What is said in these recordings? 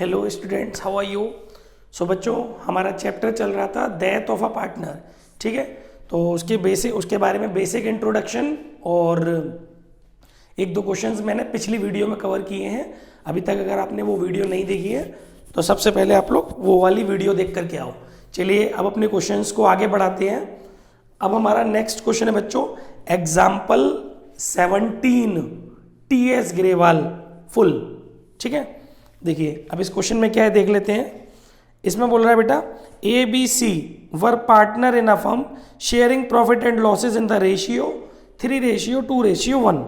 Hello students, how are you. So बच्चों, हमारा chapter चल रहा था डेथ ऑफ अ पार्टनर। ठीक है, तो उसके बारे में बेसिक इंट्रोडक्शन और एक दो क्वेश्चंस मैंने पिछली वीडियो में कवर किए हैं। अभी तक अगर आपने वो वीडियो नहीं देखी है तो सबसे पहले आप लोग वो वाली वीडियो देख करके आओ। चलिए अब अपने क्वेश्चंस को आगे बढ़ाते हैं। अब हमारा नेक्स्ट क्वेश्चन है बच्चों, एग्जाम्पल 17 टी.एस. ग्रेवाल फुल। ठीक है, देखिए अब इस क्वेश्चन में क्या है देख लेते हैं। इसमें बोल रहा है बेटा, A B C were partner in a firm sharing profit and losses in the ratio 3:2:1।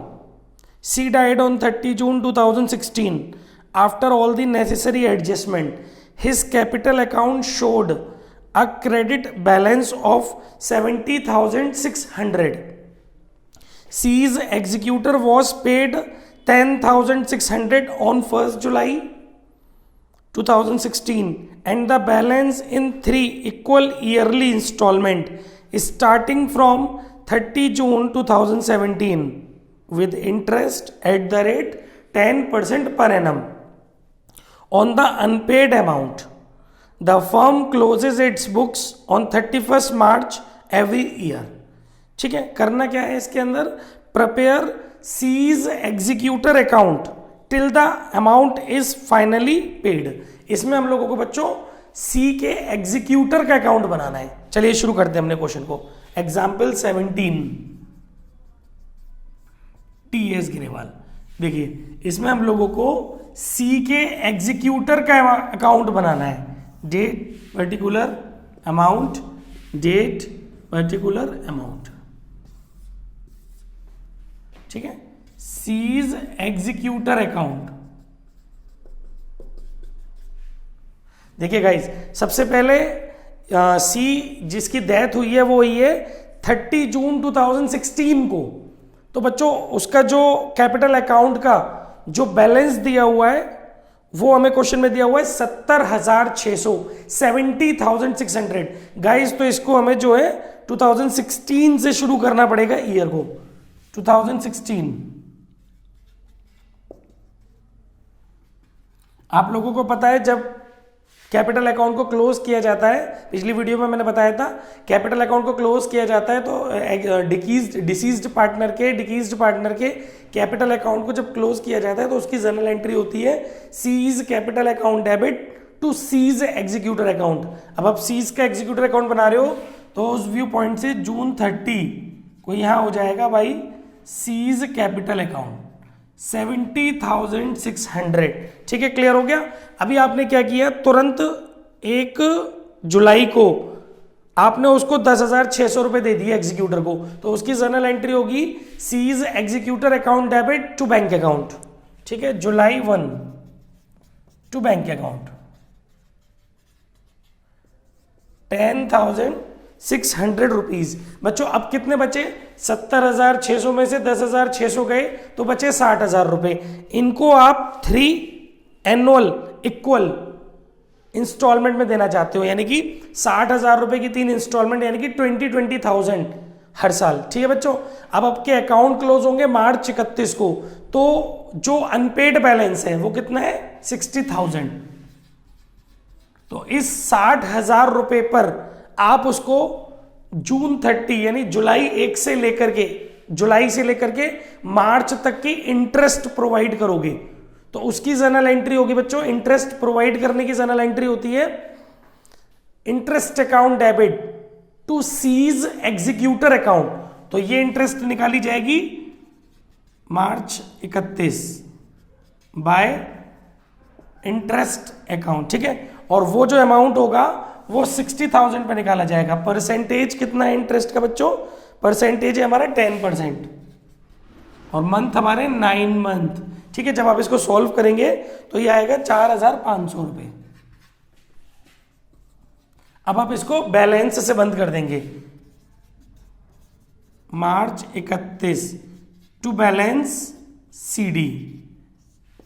C died on 30 June 2016. After all the necessary adjustment, his capital account showed a credit balance of 70,600. C's executor was paid 10,600 on 1st July 2016 and the balance in 3 equal yearly installment starting from 30 June 2017 with interest at the rate 10% per annum on the unpaid amount. The firm closes its books on 31st March every year. ठीक है, करना क्या है इसके अंदर, prepare C's executor account till the amount is finally paid. इसमें हम लोगों को बच्चों सी के एग्जीक्यूटर का अकाउंट बनाना है। चलिए शुरू करते हैं अपने क्वेश्चन को। Example 17 T S. ग्रेवाल। देखिए इसमें हम लोगों को सी के एग्जीक्यूटर का अकाउंट बनाना है। Date particular amount, date particular amount. ठीक है, सीज एग्जीक्यूटर अकाउंट। देखिए गाइस, सबसे पहले सी जिसकी डेथ हुई है वो हुई है 30 जून 2016 को। तो बच्चों उसका जो कैपिटल अकाउंट का जो बैलेंस दिया हुआ है वो हमें क्वेश्चन में दिया हुआ है 70,600, 70,600। गाइस तो इसको हमें जो है 2016 से शुरू करना पड़ेगा, ईयर को 2016। आप लोगों को पता है जब कैपिटल अकाउंट को क्लोज किया जाता है, पिछली वीडियो में मैंने बताया था, कैपिटल अकाउंट को क्लोज किया जाता है तो डिसीज्ड पार्टनर के कैपिटल अकाउंट को जब क्लोज किया जाता है तो उसकी जर्नल एंट्री होती है C's capital account debit to C's executor account. अब आप सीज का एग्जीक्यूटर अकाउंट बना रहे हो तो उस व्यू पॉइंट से जून 30 को यहां हो जाएगा भाई सीज कैपिटल अकाउंट 70,600। ठीक है, क्लियर हो गया। अभी आपने क्या किया, तुरंत 1 जुलाई को आपने उसको 10,600 रुपए दे दिए एग्जीक्यूटर को, तो उसकी जर्नल एंट्री होगी C's executor account debit to bank account. ठीक है, July 1 to bank account 10,600 rupees. बच्चों अब कितने बचे, 70,600 में से 10,600 गए तो बचे 60,000 रुपए। इनको आप 3 एनुअल इक्वल इंस्टॉलमेंट में देना चाहते हो, यानी कि 60,000 रुपए की 3 इंस्टॉलमेंट, यानी कि 20,000 हर साल। ठीक है बच्चों, अब आपके अकाउंट क्लोज होंगे मार्च 31 को, तो जो अनपेड बैलेंस है वो कितना है, 60,000। तो इस 60,000 रुपए पर आप उसको जून 30 यानी जुलाई से लेकर के मार्च तक की इंटरेस्ट प्रोवाइड करोगे। तो उसकी जर्नल एंट्री होगी बच्चों, इंटरेस्ट प्रोवाइड करने की जर्नल एंट्री होती है interest account debit to C's executor account. तो ये इंटरेस्ट निकाली जाएगी मार्च 31 बाय इंटरेस्ट अकाउंट। ठीक है, और वो जो अमाउंट होगा वो 60,000 पे निकाला जाएगा। परसेंटेज कितना है इंटरेस्ट का बच्चों, परसेंटेज है हमारा 10% और मंथ हमारे 9 मंथ। ठीक है, जब आप इसको सॉल्व करेंगे तो ये आएगा 4,500 रुपए। अब आप इसको बैलेंस से बंद कर देंगे, मार्च 31 टू बैलेंस सीडी,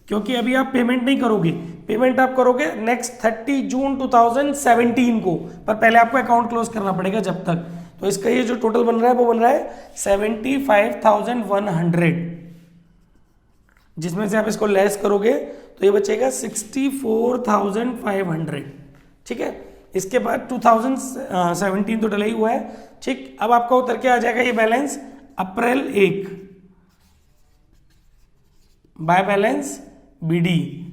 क्योंकि अभी आप पेमेंट नहीं करोगे, पेमेंट आप करोगे नेक्स्ट 30 जून 2017 को, पर पहले आपको अकाउंट क्लोज करना पड़ेगा जब तक। तो इसका ये जो टोटल बन रहा है वो बन रहा है 75,100। जिसमें से आप इसको लेस करोगे तो ये बचेगा 64,500। ठीक है, इसके बाद 2017 तो डला ही हुआ है। ठीक, अब आपका उतर के आ जाएगा ये balance April 1 by balance BD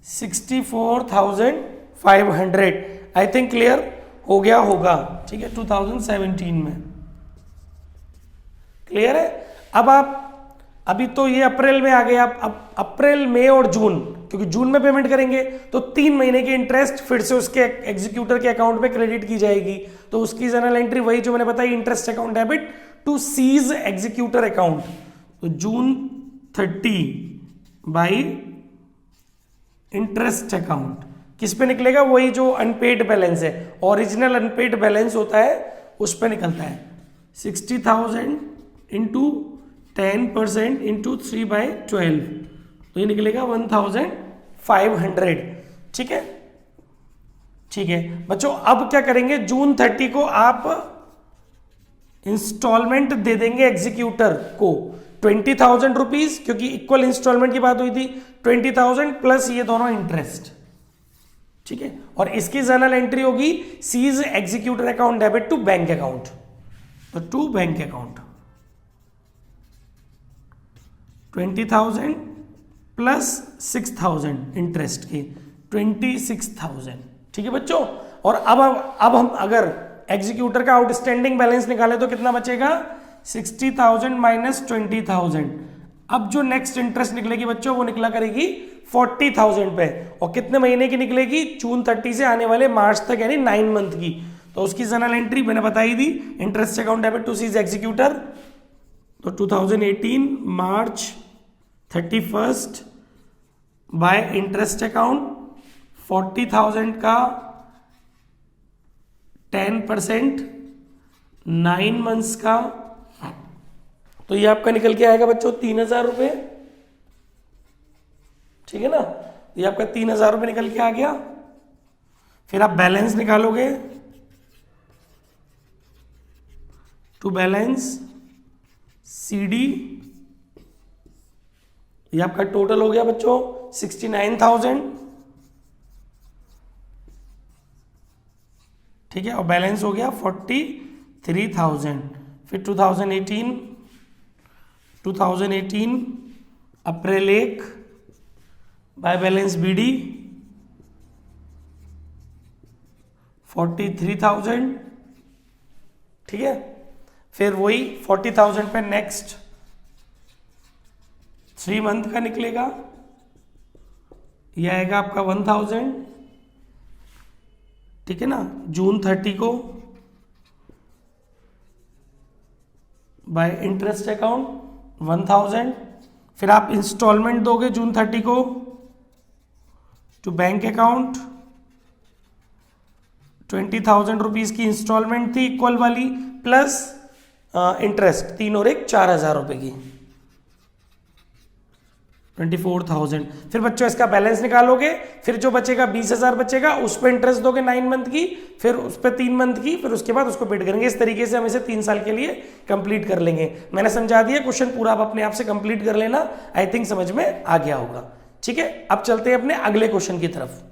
64,500। I think clear हो गया होगा। ठीक है, 2017 में क्लियर है। अब आप अभी तो ये अप्रैल में आ गए, आप अब अप्रैल मई और जून, क्योंकि जून में पेमेंट करेंगे तो 3 महीने की इंटरेस्ट फिर से उसके एग्जीक्यूटर के अकाउंट में क्रेडिट की जाएगी। तो उसकी जर्नल एंट्री वही जो मैंने बताई, interest account debit to C's executor account. तो जून 30 बाई इंटरेस्ट अकाउंट किस पे निकलेगा? वही जो अनपेड बैलेंस है, ओरिजिनल अनपेड बैलेंस होता है उस पे निकलता है। 60,000 इंटू 10% इंटू 3/12, तो ये निकलेगा 1,500। ठीक है, ठीक है बच्चों, अब क्या करेंगे? जून 30 को आप इंस्टॉलमेंट दे देंगे एग्जीक्यूटर को 20,000 रुपीज, क्योंकि इक्वल इंस्टॉलमेंट की बात हुई थी। 20,000 प्लस ये दोनों इंटरेस्ट। ठीक है, और इसकी जर्नल एंट्री होगी C's executor account debit to bank account, तो to bank account 20,000 plus 6,000 interest के 26,000। ठीक है बच्चों, और अब हम अगर एग्जीक्यूटर का आउटस्टैंडिंग बैलेंस निकाले तो कितना बचेगा? 60,000 माइनस 20,000। अब जो नेक्स्ट इंटरेस्ट निकलेगी बच्चों वो निकला करेगी 40,000 पे, और कितने महीने की निकलेगी? जून 30 से आने वाले मार्च तक, यानी 9 मंथ की। तो उसकी जर्नल एंट्री मैंने बताई थी, interest account debit to C's executor. तो 2018 मार्च 31 बाय इंटरेस्ट अकाउंट 40,000 का 10% 9 मंथ्स का, तो ये आपका निकल के आएगा बच्चों 3,000 रुपये। ठीक है ना, ये आपका 3,000 रुपये निकल के आ गया। फिर आप बैलेंस निकालोगे, टू बैलेंस सीडी, ये आपका टोटल हो गया बच्चों 69,000। ठीक है, और बैलेंस हो गया 43,000। फिर 2018 अप्रैल 1 बाय बैलेंस बीडी 43,000। ठीक है, फिर वही 40,000 पे नेक्स्ट 3 मंथ का निकलेगा, यह आएगा आपका 1,000। ठीक है ना, जून 30 को बाय इंटरेस्ट अकाउंट 1,000। फिर आप इंस्टॉलमेंट दोगे जून 30 को टू बैंक अकाउंट 20,000 रुपीज की इंस्टॉलमेंट थी इक्वल वाली, प्लस इंटरेस्ट 3 और 1 4,000 रुपए की 24,000। फिर बच्चों इसका बैलेंस निकालोगे, फिर जो बचेगा 20,000 बचेगा, उस पर इंटरेस्ट दोगे 9 मंथ की, फिर उस पर 3 मंथ की, फिर उसके बाद उसको पेड करेंगे। इस तरीके से हम इसे 3 साल के लिए कंप्लीट कर लेंगे। मैंने समझा दिया, क्वेश्चन पूरा आप अपने आप से कंप्लीट कर लेना। आई थिंक समझ में आ गया होगा। ठीक है, अब चलते हैं अपने अगले क्वेश्चन की तरफ।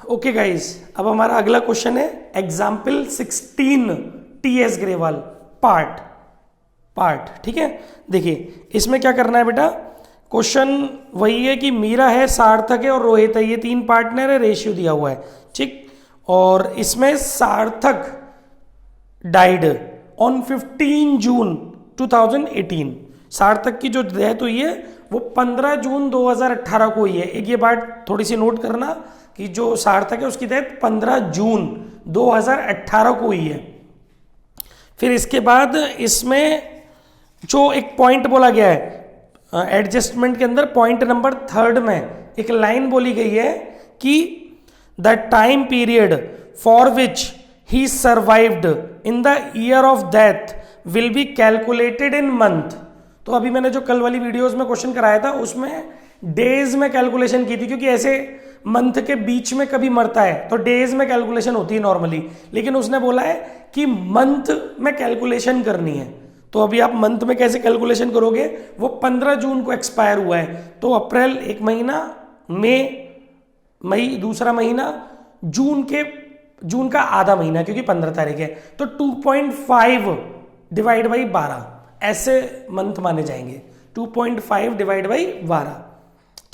ओके गाइस, अब हमारा अगला क्वेश्चन है एग्जाम्पल 16 टीएस ग्रेवाल पार्ट। ठीक है, देखिए इसमें क्या करना है बेटा, क्वेश्चन वही है कि मीरा है, सार्थक है और रोहित है, ये 3 पार्टनर है, रेशियो दिया हुआ है। ठीक, और इसमें सार्थक डाइड ऑन 15 जून 2018। सार्थक की जो डेथ हुई है वो 15 जून 2018 को हुई है। एक ये बात थोड़ी सी नोट करना कि जो सार्थक है उसकी डेथ 15 जून 2018 को हुई है। फिर इसके बाद इसमें जो एक पॉइंट बोला गया है एडजस्टमेंट के अंदर, पॉइंट नंबर 3 में एक लाइन बोली गई है कि the time period for which he survived in the year of death will be calculated in month. तो अभी मैंने जो कल वाली वीडियोस में क्वेश्चन कराया था उसमें डेज में कैलकुलेशन की थी, क्योंकि ऐसे मंथ के बीच में कभी मरता है तो डेज में कैलकुलेशन होती है नॉर्मली, लेकिन उसने बोला है कि मंथ में कैलकुलेशन करनी है। तो अभी आप मंथ में कैसे कैलकुलेशन करोगे, वो 15 जून को एक्सपायर हुआ है, तो अप्रैल एक महीना, मई दूसरा महीना, जून का आधा महीना क्योंकि 15 तारीख है, तो 2.5 डिवाइड बाई 12 ऐसे मंथ माने जाएंगे। 2.5 डिवाइड बाई 12,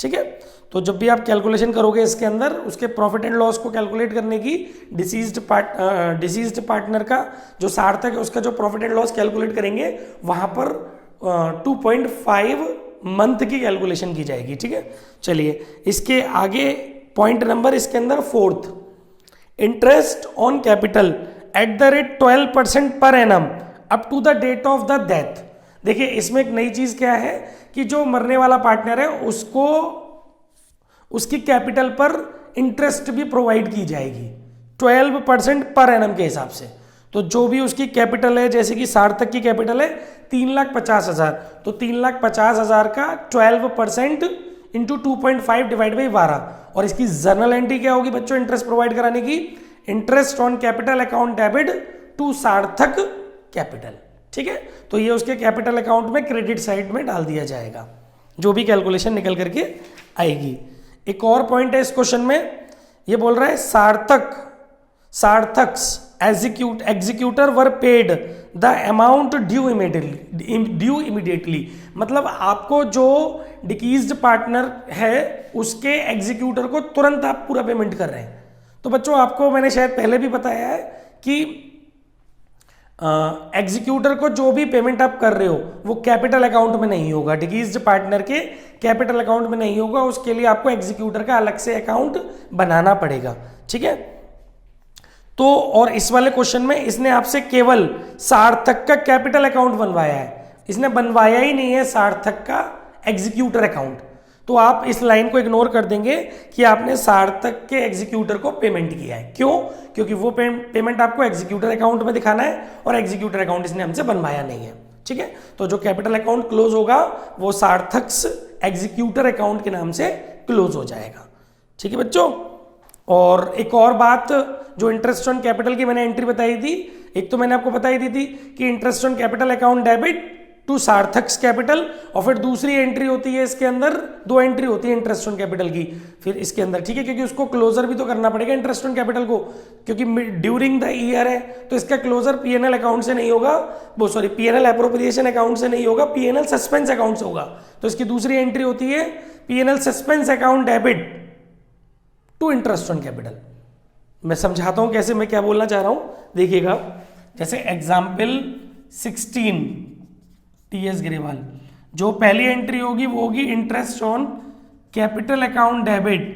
ठीक है। तो जब भी आप कैलकुलेशन करोगे इसके अंदर, उसके प्रॉफिट एंड लॉस को कैलकुलेट करने की डिसीज्ड पार्टनर का जो सार्थक है उसका जो प्रॉफिट एंड लॉस कैलकुलेट करेंगे, वहां पर 2.5 मंथ की कैलकुलेशन की जाएगी, ठीक है। चलिए इसके आगे पॉइंट नंबर इसके अंदर 4th, interest on capital at the rate 12% per annum up to the date of the death. देखिए इसमें एक नई चीज क्या है कि जो मरने वाला पार्टनर है उसको उसकी कैपिटल पर इंटरेस्ट भी प्रोवाइड की जाएगी 12% पर एनम के हिसाब से। तो जो भी उसकी कैपिटल है, जैसे कि सार्थक की कैपिटल है 3,50,000, तो 3,50,000 का 12% इंटू 2.5 डिवाइड बाई 12, और इसकी जर्नल एंट्री क्या होगी बच्चों इंटरेस्ट प्रोवाइड कराने की, interest on capital account debit to Sarthak capital, ठीक है। तो ये उसके कैपिटल अकाउंट में क्रेडिट साइड में डाल दिया जाएगा, जो भी कैलकुलेशन निकल करके आएगी। एक और पॉइंट है इस क्वेश्चन में, ये बोल रहा है Sarthak's executor were paid the amount due immediately. मतलब आपको जो डिकीज्ड पार्टनर है उसके एग्जीक्यूटर को तुरंत आप पूरा पेमेंट कर रहे हैं। तो बच्चों आपको मैंने शायद पहले भी बताया है कि एग्जीक्यूटर को जो भी पेमेंट आप कर रहे हो वो कैपिटल अकाउंट में नहीं होगा, डिकीज्ड पार्टनर के कैपिटल अकाउंट में नहीं होगा, उसके लिए आपको एग्जीक्यूटर का अलग से अकाउंट बनाना पड़ेगा, ठीक है। तो और इस वाले क्वेश्चन में इसने आपसे केवल सार्थक का कैपिटल अकाउंट बनवाया है, इसने बनवाया ही नहीं है सार्थक का एग्जीक्यूटर अकाउंट। तो आप इस लाइन को इग्नोर कर देंगे कि आपने सार्थक के एग्जीक्यूटर को पेमेंट किया है। क्यों? क्योंकि वो पेमेंट आपको एग्जीक्यूटर अकाउंट में दिखाना है और एग्जीक्यूटर अकाउंट इसने हमसे बनवाया नहीं है, ठीक है। तो जो कैपिटल अकाउंट क्लोज होगा वो सार्थक्स एग्जीक्यूटर अकाउंट के नाम से क्लोज हो जाएगा, ठीक है बच्चों। और एक और बात, जो इंटरेस्ट ऑन कैपिटल की मैंने एंट्री बताई थी, एक तो मैंने आपको बताई दी थी कि interest on capital account debit to Sarthak's capital, और फिर दूसरी एंट्री होती है इसके अंदर, 2 एंट्री होती है इंटरेस्ट ऑन कैपिटल की फिर इसके अंदर, ठीक है, क्योंकि उसको क्लोजर भी तो करना पड़ेगा इंटरेस्ट ऑन कैपिटल को, क्योंकि ड्यूरिंग द ईयर है तो इसका क्लोजर पीएनएल अकाउंट से नहीं होगा, वो सॉरी पीएनएल एप्रोप्रिएशन अकाउंट से नहीं होगा, पीएनएल सस्पेंस अकाउंट से होगा। तो इसकी दूसरी एंट्री होती है PNL suspense account debit to interest on capital. मैं समझाता हूं कैसे, मैं क्या बोलना चाह रहा हूं, देखिएगा। जैसे एग्जाम्पल 16 टीएस ग्रेवाल, जो पहली एंट्री होगी वो होगी interest on capital account debit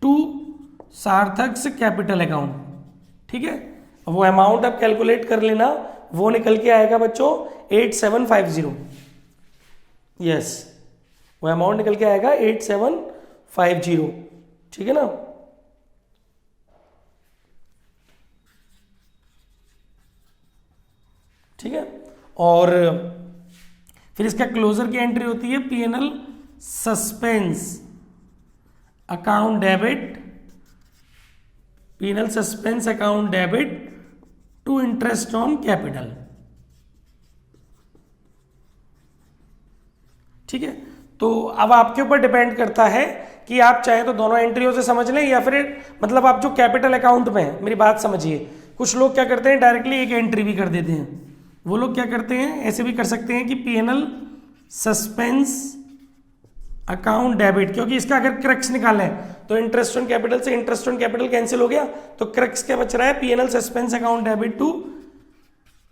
to Sarthak's capital account, ठीक है। वो अमाउंट आप कैलकुलेट कर लेना, वो निकल के आएगा बच्चों 8750, यस वो अमाउंट निकल के आएगा 8750, ठीक है ना। ठीक है, और फिर इसका क्लोजर की एंट्री होती है PNL suspense account debit, PNL suspense account debit to interest on capital, ठीक है। तो अब आपके ऊपर डिपेंड करता है कि आप चाहे तो दोनों एंट्रियों से समझ लें, या फिर मतलब आप जो कैपिटल अकाउंट में, मेरी बात समझिए, कुछ लोग क्या करते हैं डायरेक्टली एक एंट्री भी कर देते हैं, वो लोग क्या करते हैं ऐसे भी कर सकते हैं कि पीएनएल सस्पेंस अकाउंट डेबिट, क्योंकि इसका अगर क्रक्स निकालें तो इंटरेस्ट ऑन कैपिटल से इंटरेस्ट ऑन कैपिटल कैंसिल हो गया, तो क्रक्स क्या बच रहा है, PNL suspense account debit to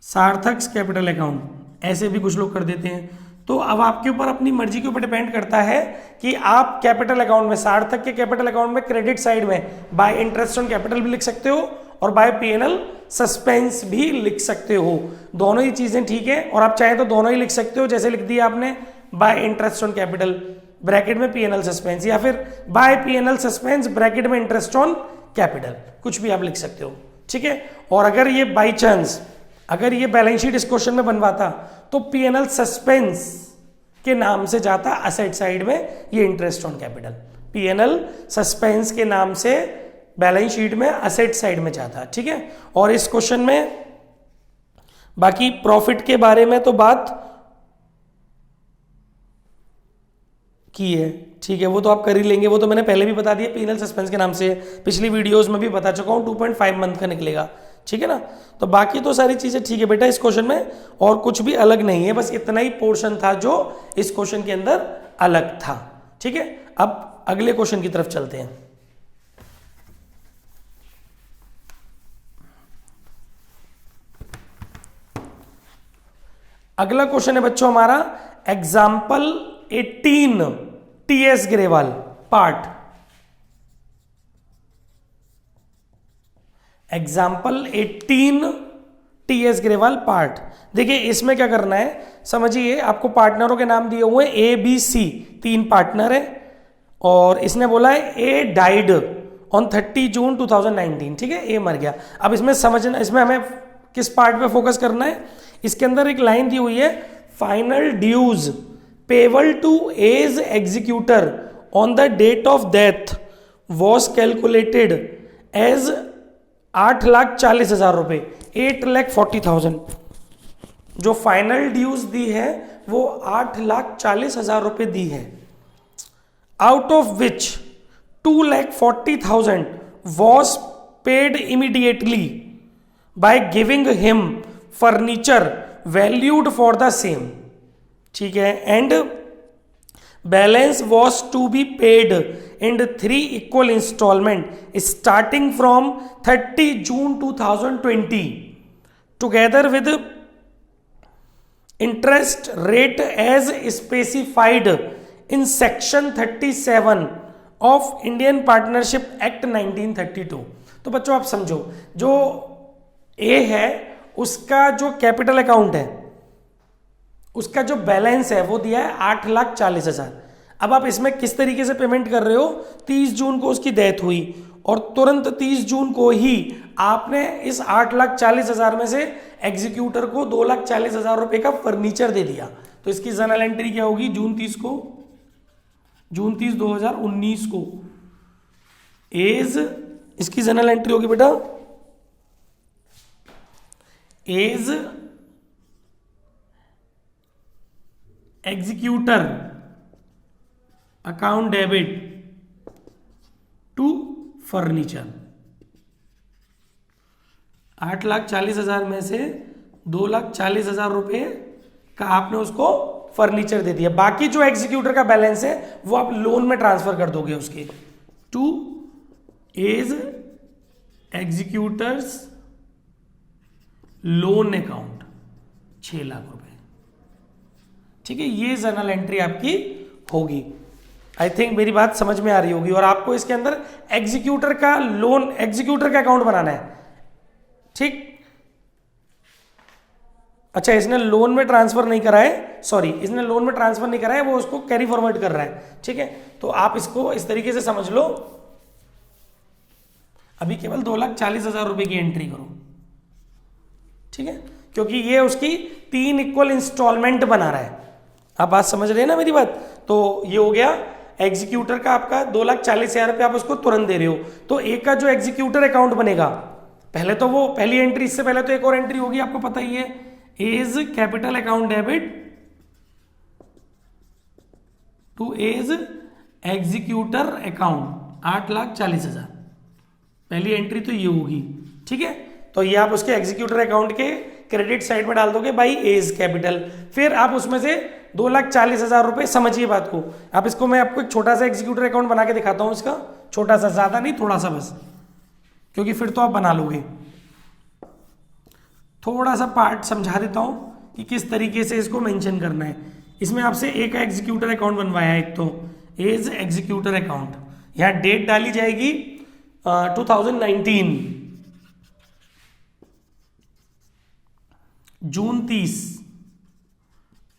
Sarthak's capital account, ऐसे भी कुछ लोग कर देते हैं। तो अब आपके ऊपर अपनी मर्जी के ऊपर डिपेंड करता है कि आप कैपिटल अकाउंट में, सार्थक के कैपिटल अकाउंट में क्रेडिट साइड में बाय इंटरेस्ट ऑन कैपिटल भी लिख सकते हो और बाय पीएनएल सस्पेंस भी लिख सकते हो, दोनों ही चीजें ठीक है। और आप चाहे तो दोनों ही लिख सकते हो, जैसे लिख दिया आपने bye interest on capital bracket में पीएनएल सस्पेंस, या फिर बाय पीएनएल सस्पेंस ब्रैकेट में इंटरेस्ट ऑन कैपिटल, कुछ भी आप लिख सकते हो, ठीक है। और अगर ये बाई चांस अगर ये बैलेंस शीट इस क्वेश्चन में बनवाता तो पीएनएल सस्पेंस के नाम से जाता असेट साइड में, ये interest on capital PNL suspense के नाम से बैलेंस शीट में असेट साइड में जाता, ठीक है। और इस क्वेश्चन में बाकी प्रॉफिट के बारे में तो बात की है, ठीक है, वो तो आप कर ही लेंगे, वो तो मैंने पहले भी बता दिया, पीएनएल सस्पेंस के नाम से पिछली वीडियोस में भी बता चुका हूं, 2.5 मंथ का निकलेगा, ठीक है ना। तो बाकी तो सारी चीजें ठीक है बेटा इस क्वेश्चन में, और कुछ भी अलग नहीं है, बस इतना ही पोर्शन था जो इस क्वेश्चन के अंदर अलग था, ठीक है। अब अगले क्वेश्चन की तरफ चलते हैं। अगला क्वेश्चन है बच्चों हमारा example 18 TS Grewal part. Example 18 TS Grewal part. देखिए इसमें क्या करना है, समझिए आपको पार्टनरों के नाम दिए हुए ए बी सी, 3 पार्टनर है, और इसने बोला है ए डाइड ऑन 30 जून 2019, ठीक है, ए मर गया। अब इसमें समझना, इसमें हमें किस पार्ट पे फोकस करना है, इसके अंदर एक लाइन दी हुई है final dues payable to A's executor on the date of death was calculated as 8,40,000 रुपए, 8,40,000। जो फाइनल ड्यूज दी है वो 8,40,000 रुपए दी है, out of which 2,40,000 was paid immediately by giving him furniture valued for the same, ठीक है, and balance was to be paid in 3 equal instalment starting from 30 June 2020 together with interest rate as specified in section 37 of Indian partnership act 1932। तो बच्चों आप समझो, जो ए है उसका जो कैपिटल अकाउंट है उसका जो बैलेंस है वो दिया है 8,40,000। अब आप इसमें किस तरीके से पेमेंट कर रहे हो, 30 जून को उसकी डेथ हुई और तुरंत 30 जून को ही आपने इस 8,40,000 में से एग्जीक्यूटर को 2,40,000 रुपए का फर्नीचर दे दिया। तो इसकी जर्नल एंट्री क्या होगी, जून 30 2019 को एज, इसकी जर्नल एंट्री होगी बेटा A's executor account debit to furniture. 8,40,000 में से 2,40,000 रुपए का आपने उसको फर्नीचर दे दिया, बाकी जो एग्जीक्यूटर का बैलेंस है वो आप लोन में ट्रांसफर कर दोगे उसके to A's executors loan account 6 lakh रुपए, ठीक है, ये जर्नल एंट्री आपकी होगी। आई थिंक मेरी बात समझ में आ रही होगी। और आपको इसके अंदर एग्जीक्यूटर का लोन, एग्जीक्यूटर का अकाउंट बनाना है, ठीक। अच्छा इसने लोन में ट्रांसफर नहीं करा है, सॉरी इसने लोन में ट्रांसफर नहीं करा है, वो उसको कैरी फॉरवर्ड कर रहा है, ठीक है। तो आप इसको इस तरीके से समझ लो, अभी केवल 2,40,000 रुपए की एंट्री करो, ठीक है, क्योंकि ये उसकी 3 इक्वल इंस्टॉलमेंट बना रहा है। आप बात समझ रहे हैं ना मेरी बात। तो ये हो गया एग्जीक्यूटर का आपका 2,40,000 रुपये आप उसको तुरंत दे रहे हो। तो एक का जो एग्जीक्यूटर अकाउंट बनेगा, पहले तो वो पहली एंट्री, इससे पहले तो एक और एंट्री होगी आपको पता ही है, A's capital account debit to A's executor account 8,40,000, पहली एंट्री तो ये होगी, ठीक है। तो ये आप उसके एग्जीक्यूटर अकाउंट के क्रेडिट साइड में डाल दोगे बाई एज कैपिटल, फिर आप उसमें से 2,40,000 रुपए, समझिए बात को आप, इसको मैं आपको एक छोटा सा एग्जीक्यूटर अकाउंट बना के दिखाता हूं, इसका छोटा सा, ज्यादा नहीं, थोड़ा सा बस, क्योंकि फिर तो आप बना लोगे। थोड़ा सा पार्ट समझा देता हूं कि किस तरीके से इसको मेंशन करना है। इसमें आपसे एक एग्जीक्यूटर अकाउंट बनवाया है, एक तो एज एग्जीक्यूटर अकाउंट, यहां डेट डाली जाएगी 2019 जून 30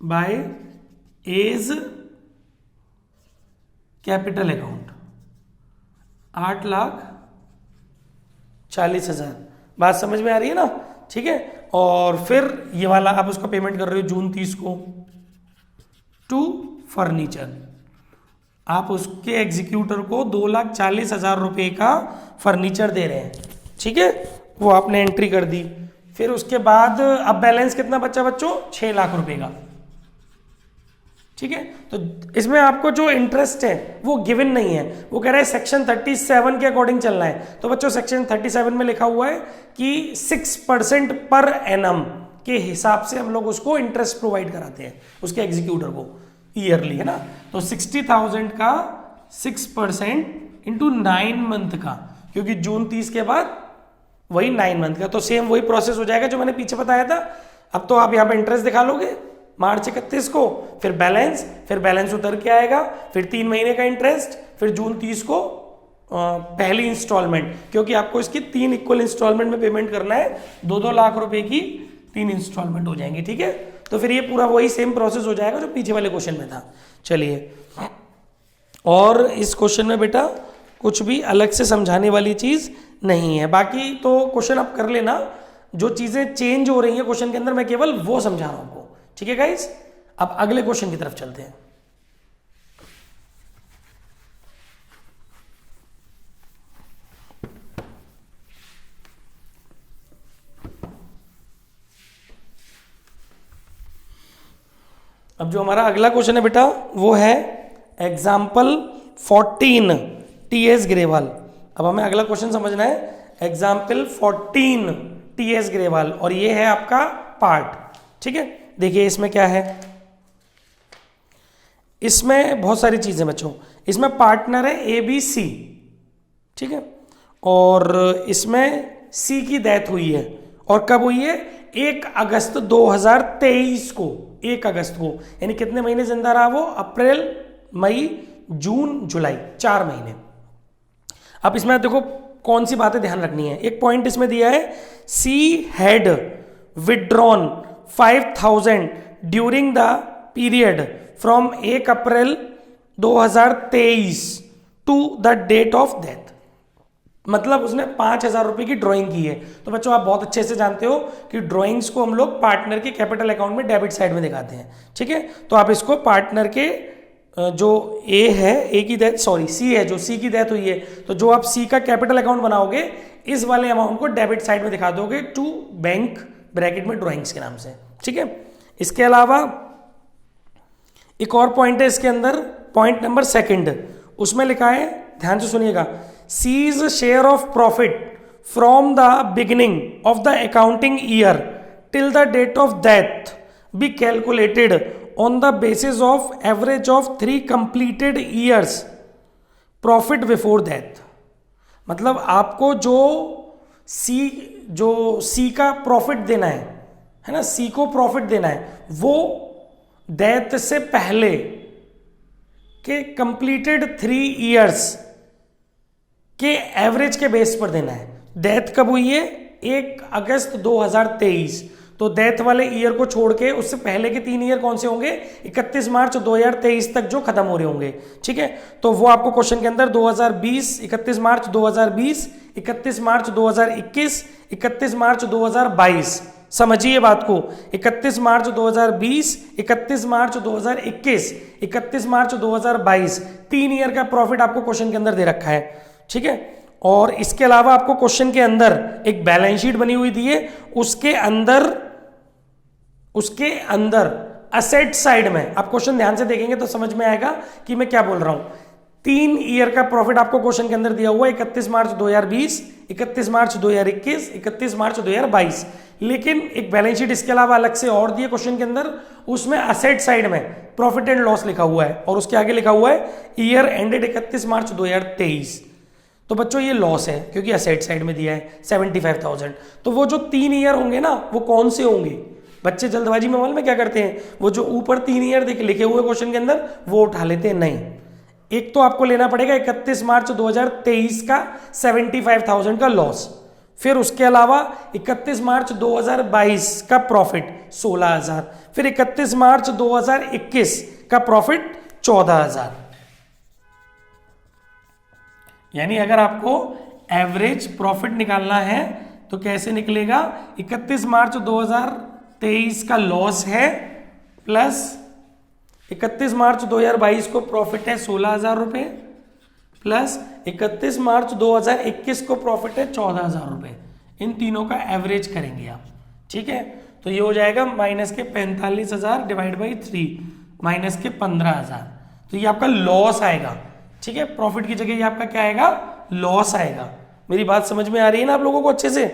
बाय एज कैपिटल अकाउंट 8,40,000 बात समझ में आ रही है ना? ठीक है, और फिर ये वाला आप उसको पेमेंट कर रहे हो जून 30 को टू फर्नीचर। आप उसके एग्जीक्यूटर को 2,40,000 रुपये का फर्नीचर दे रहे हैं, ठीक है, वो आपने एंट्री कर दी। फिर उसके बाद अब बैलेंस कितना बचा बच्चों? 6 लाख रुपए का, ठीक है। तो इसमें आपको जो इंटरेस्ट है वो गिवन नहीं है, वो कह रहा है सेक्शन 37 के अकॉर्डिंग चलना है। तो बच्चों सेक्शन 37 में लिखा हुआ है कि 6% पर एनम के हिसाब से हम लोग उसको इंटरेस्ट प्रोवाइड कराते हैं उसके एग्जीक्यूटर को ईयरली, है ना। तो 60,000 का 6% इंटू 9 मंथ का, क्योंकि जून 30 के बाद वही 9 मंथ का, तो सेम वही प्रोसेस हो जाएगा जो मैंने पीछे बताया था। अब तो आप यहाँ पे इंटरेस्ट दिखा लोगे मार्च 31 को, फिर बैलेंस उतर के आएगा, फिर 3 महीने का इंटरेस्ट, फिर जून 30 को पहली इंस्टॉलमेंट, क्योंकि आपको इसकी 3 इक्वल इंस्टॉलमेंट में पेमेंट करना है, 2-2 लाख रुपए की 3 इंस्टॉलमेंट हो जाएंगी, ठीक है। तो फिर ये पूरा वही सेम प्रोसेस हो जाएगा जो पीछे वाले क्वेश्चन में था। चलिए, और इस क्वेश्चन में बेटा कुछ भी अलग से समझाने वाली चीज नहीं है, बाकी तो क्वेश्चन आप कर लेना, जो चीजें चेंज हो रही है क्वेश्चन के अंदर मैं केवल वो समझा रहा हूं आपको, ठीक है गाइस। अब अगले क्वेश्चन की तरफ चलते हैं। अब जो हमारा अगला क्वेश्चन है बेटा वो है एग्जाम्पल 14 टीएस ग्रेवाल। अब हमें अगला क्वेश्चन समझना है एग्जाम्पल 14 टीएस ग्रेवाल, और ये है आपका पार्ट, ठीक है। देखिए इसमें क्या है, इसमें बहुत सारी चीजें बच्चों, इसमें पार्टनर है ABC, ठीक है, और इसमें C की डेथ हुई है, और कब हुई है? 1 अगस्त 2023 को, 1 अगस्त को, यानी कितने महीने जिंदा रहा वो? अप्रैल, मई, जून, जुलाई, 4 महीने। अब इसमें देखो कौन सी बातें ध्यान रखनी है। एक पॉइंट इसमें दिया है, C had withdrawn 5,000 during the period from 1 April 2023 to the date of death. मतलब उसने 5,000 रुपए की ड्राइंग की है। तो बच्चों आप बहुत अच्छे से जानते हो कि ड्राइंग्स को हम लोग पार्टनर के कैपिटल अकाउंट में डेबिट साइड में दिखाते हैं, ठीक है। तो आप इसको पार्टनर के जो ए है, ए की डेथ, सॉरी सी है, जो सी की डेथ हुई है, तो जो आप सी का कैपिटल अकाउंट बनाओगे इस वाले अमाउंट को डेबिट साइड में दिखा दोगे टू बैंक ब्रैकेट में ड्राइंग्स के नाम से, ठीक है। इसके अलावा एक और पॉइंट है इसके अंदर, पॉइंट नंबर 2, उसमें लिखा है, ध्यान से सुनिएगा, C's share of profit from the beginning of the accounting year till the date of death be calculated on the basis of average of 3 completed years profit before death. मतलब आपको जो सी का प्रॉफिट देना है ना, सी को प्रॉफिट देना है, वो डेथ से पहले के कंप्लीटेड 3 ईयर्स के एवरेज के बेस पर देना है। डेथ कब हुई है? 1 अगस्त 2023। तो डेथ वाले ईयर को छोड़ के उससे पहले के 3 ईयर कौन से होंगे? 31 मार्च 2023 तक जो खत्म हो रहे होंगे, ठीक है। तो वो आपको क्वेश्चन के अंदर 2020, 31 मार्च 2020, 31 मार्च 2021, 31 मार्च 2022, समझिए बात को, 31 मार्च 2020, 31 मार्च 2021, 31 मार्च 2022, 3 ईयर का प्रॉफिट आपको क्वेश्चन के अंदर दे रखा है, ठीक है। और इसके अलावा आपको क्वेश्चन के अंदर एक बैलेंस शीट बनी हुई दी है, उसके अंदर असेट साइड में आप क्वेश्चन ध्यान से देखेंगे तो समझ में आएगा कि मैं क्या बोल रहा हूं। 3 ईयर का प्रॉफिट आपको क्वेश्चन के अंदर दिया हुआ है, 31 मार्च 2020, 31 मार्च 2021, 31 मार्च 2022। लेकिन एक बैलेंस शीट इसके अलावा अलग से और दी है क्वेश्चन के अंदर, उसमें असेट साइड में प्रॉफिट एंड लॉस लिखा हुआ है और उसके आगे लिखा हुआ है ईयर एंडेड 31 मार्च 2023। तो बच्चों ये लॉस है क्योंकि असेट साइड में दिया है 75,000। तो वो जो 3 ईयर होंगे ना, वो कौन से होंगे? बच्चे जल्दबाजी में मालूम में क्या करते हैं, वो जो ऊपर 3 ईयर लिखे हुए क्वेश्चन के अंदर वो उठा लेते हैं। नहीं, एक तो आपको लेना पड़ेगा 31 मार्च 2023 का 75,000 का लॉस, फिर उसके अलावा 31 मार्च 2022 का प्रॉफिट 16,000, फिर 31 मार्च 2021 का प्रॉफिट 14,000। यानी अगर आपको एवरेज प्रॉफिट निकालना है तो कैसे निकलेगा, 31 मार्च 2023 का लॉस है प्लस 31 मार्च 2022 को प्रॉफिट है 16,000 रुपये प्लस 31 मार्च 2021 को प्रॉफिट है 14,000 रुपये। इन तीनों का एवरेज करेंगे आप, ठीक है। तो ये हो जाएगा माइनस के 45,000 डिवाइड बाई 3 माइनस के 15,000, तो ये आपका लॉस आएगा, ठीक है। प्रॉफिट की जगह ये आपका क्या आएगा, लॉस आएगा। मेरी बात समझ में आ रही है ना आप लोगों को अच्छे से,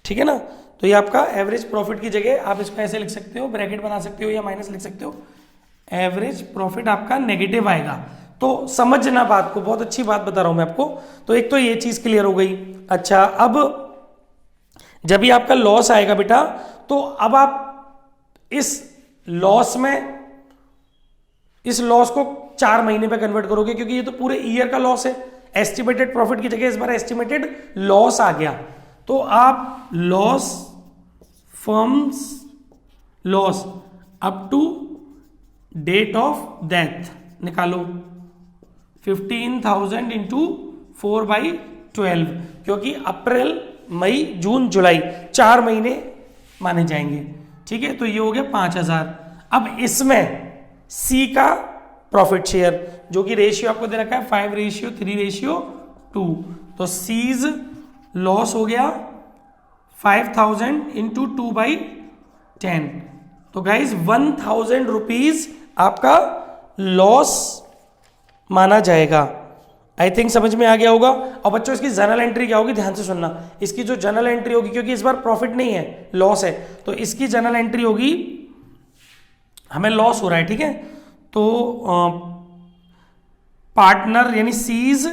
ठीक है ना। तो ये आपका एवरेज प्रॉफिट की जगह आप इसको ऐसे लिख सकते हो, ब्रैकेट बना सकते हो या माइनस लिख सकते हो, एवरेज प्रॉफिट आपका नेगेटिव आएगा। तो समझना बात को, बहुत अच्छी बात बता रहा हूं मैं आपको। तो एक तो ये चीज क्लियर हो गई। अच्छा, अब जब भी आपका लॉस आएगा बेटा, तो अब आप इस लॉस को 4 महीने पे कन्वर्ट करोगे, क्योंकि ये तो पूरे ईयर का लॉस है। एस्टिमेटेड प्रॉफिट की जगह इस बार एस्टिमेटेड लॉस आ गया, तो आप loss firm's loss up to date of death निकालो, 15,000 इंटू 4/12, क्योंकि अप्रैल मई जून जुलाई 4 महीने माने जाएंगे, ठीक है। तो ये हो गया 5,000। अब इसमें सी का प्रॉफिट शेयर, जो कि रेशियो आपको दे रखा है 5:3:2, तो सीज लॉस हो गया 5,000 इंटू 2/10। तो गाइज 1,000 रुपीज आपका लॉस माना जाएगा। आई थिंक समझ में आ गया होगा। और बच्चों इसकी जर्नल एंट्री क्या होगी, ध्यान से सुनना। इसकी जो जर्नल एंट्री होगी, क्योंकि इस बार प्रॉफिट नहीं है, लॉस है, तो इसकी जर्नल एंट्री होगी, हमें लॉस हो रहा है, ठीक है। तो पार्टनर यानी सीज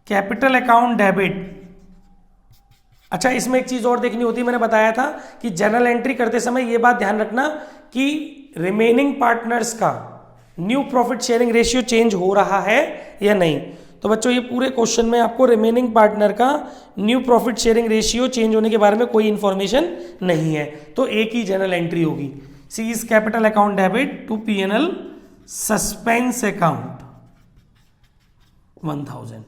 कैपिटल अकाउंट डेबिट। अच्छा, इसमें एक चीज और देखनी होती है, मैंने बताया था कि जर्नल एंट्री करते समय ये बात ध्यान रखना कि रिमेनिंग पार्टनर्स का new profit sharing ratio change हो रहा है या नहीं। तो बच्चों ये पूरे क्वेश्चन में आपको रिमेनिंग पार्टनर का new profit sharing ratio change होने के बारे में कोई इंफॉर्मेशन नहीं है, तो एक ही जर्नल एंट्री होगी, C's capital account debit to PNL suspense account 1,000,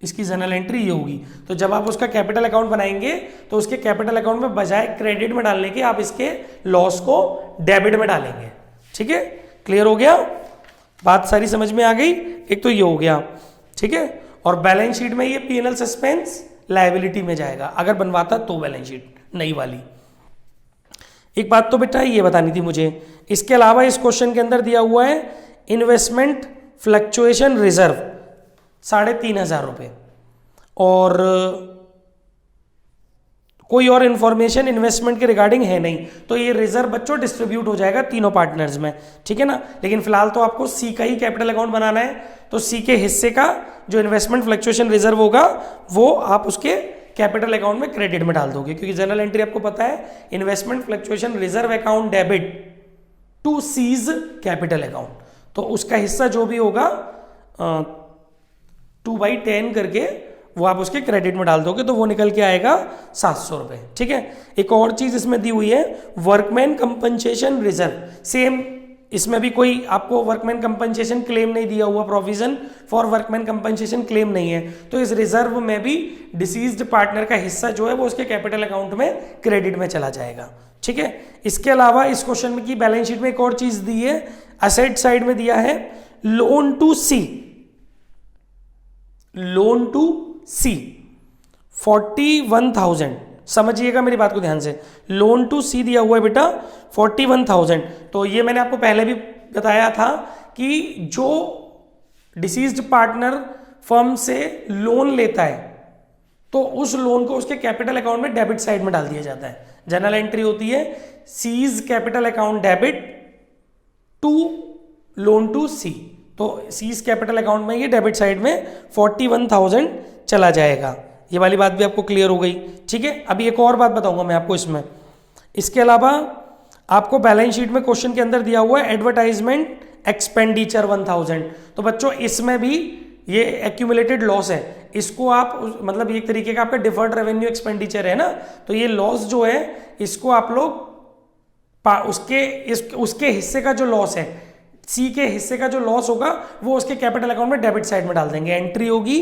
इसकी जर्नल एंट्री ये होगी। तो जब आप उसका कैपिटल अकाउंट बनाएंगे, तो उसके कैपिटल अकाउंट में बजाय क्रेडिट में डालने के आप इसके लॉस को डेबिट में डालेंगे, ठीक है। क्लियर हो गया, बात सारी समझ में आ गई। एक तो ये हो गया, ठीक है। और बैलेंस शीट में ये पीएनएल सस्पेंस लायबिलिटी में जाएगा, अगर बनवाता तो बैलेंस शीट नई वाली। एक बात तो बेटा ये बतानी थी मुझे, इसके अलावा इस क्वेश्चन के अंदर दिया हुआ है इन्वेस्टमेंट फ्लक्चुएशन रिजर्व 3,500 रुपये, और कोई और इंफॉर्मेशन इन्वेस्टमेंट के रिगार्डिंग है नहीं। तो ये रिजर्व बच्चों डिस्ट्रीब्यूट हो जाएगा तीनों पार्टनर्स में, ठीक है ना। लेकिन फिलहाल तो आपको सी का ही कैपिटल अकाउंट बनाना है, तो सी के हिस्से का जो इन्वेस्टमेंट फ्लक्चुएशन रिजर्व होगा वो आप उसके कैपिटल अकाउंट में क्रेडिट में डाल दोगे, क्योंकि जनरल एंट्री आपको पता है investment fluctuation reserve account debit to C's capital account, तो उसका हिस्सा जो भी होगा 2/10 करके वो आप उसके क्रेडिट में डाल दोगे, तो वो निकल के आएगा 700 रुपये, ठीक है। एक और चीज इसमें दी हुई है वर्कमैन कंपनसेशन रिजर्व, सेम इसमें भी कोई आपको वर्कमैन कंपनसेशन क्लेम नहीं दिया हुआ, provision for workman compensation claim नहीं है, तो इस रिजर्व में भी डिसीज्ड पार्टनर का हिस्सा जो है वो उसके कैपिटल अकाउंट में क्रेडिट में चला जाएगा, ठीक है। इसके अलावा इस क्वेश्चन की बैलेंस शीट में एक और चीज दी है, असेट साइड में दिया है loan to C, loan to C 41,000, समझिएगा मेरी बात को ध्यान से, लोन टू सी दिया हुआ है बेटा 41,000। तो ये मैंने आपको पहले भी बताया था कि जो डिसीज्ड पार्टनर फर्म से लोन लेता है तो उस लोन को उसके कैपिटल अकाउंट में डेबिट साइड में डाल दिया जाता है। जनरल एंट्री होती है C's capital account debit to loan to C, तो सीज कैपिटल अकाउंट में ये डेबिट साइड में 41,000 चला जाएगा। ये वाली बात भी आपको क्लियर हो गई, ठीक है। अभी एक और बात बताऊंगा मैं आपको इसमें। इसके अलावा आपको बैलेंस शीट में क्वेश्चन के अंदर दिया हुआ है एडवर्टाइजमेंट एक्सपेंडिचर 1,000, तो बच्चों इसमें भी ये एक्यूमुलेटेड लॉस है, इसको आप मतलब एक तरीके का आपका डिफर्ड रेवेन्यू एक्सपेंडिचर है ना, तो ये लॉस जो है इसको आप लोग उसके हिस्से का जो लॉस है, सी के हिस्से का जो लॉस होगा वो उसके कैपिटल अकाउंट में डेबिट साइड में डाल देंगे। एंट्री होगी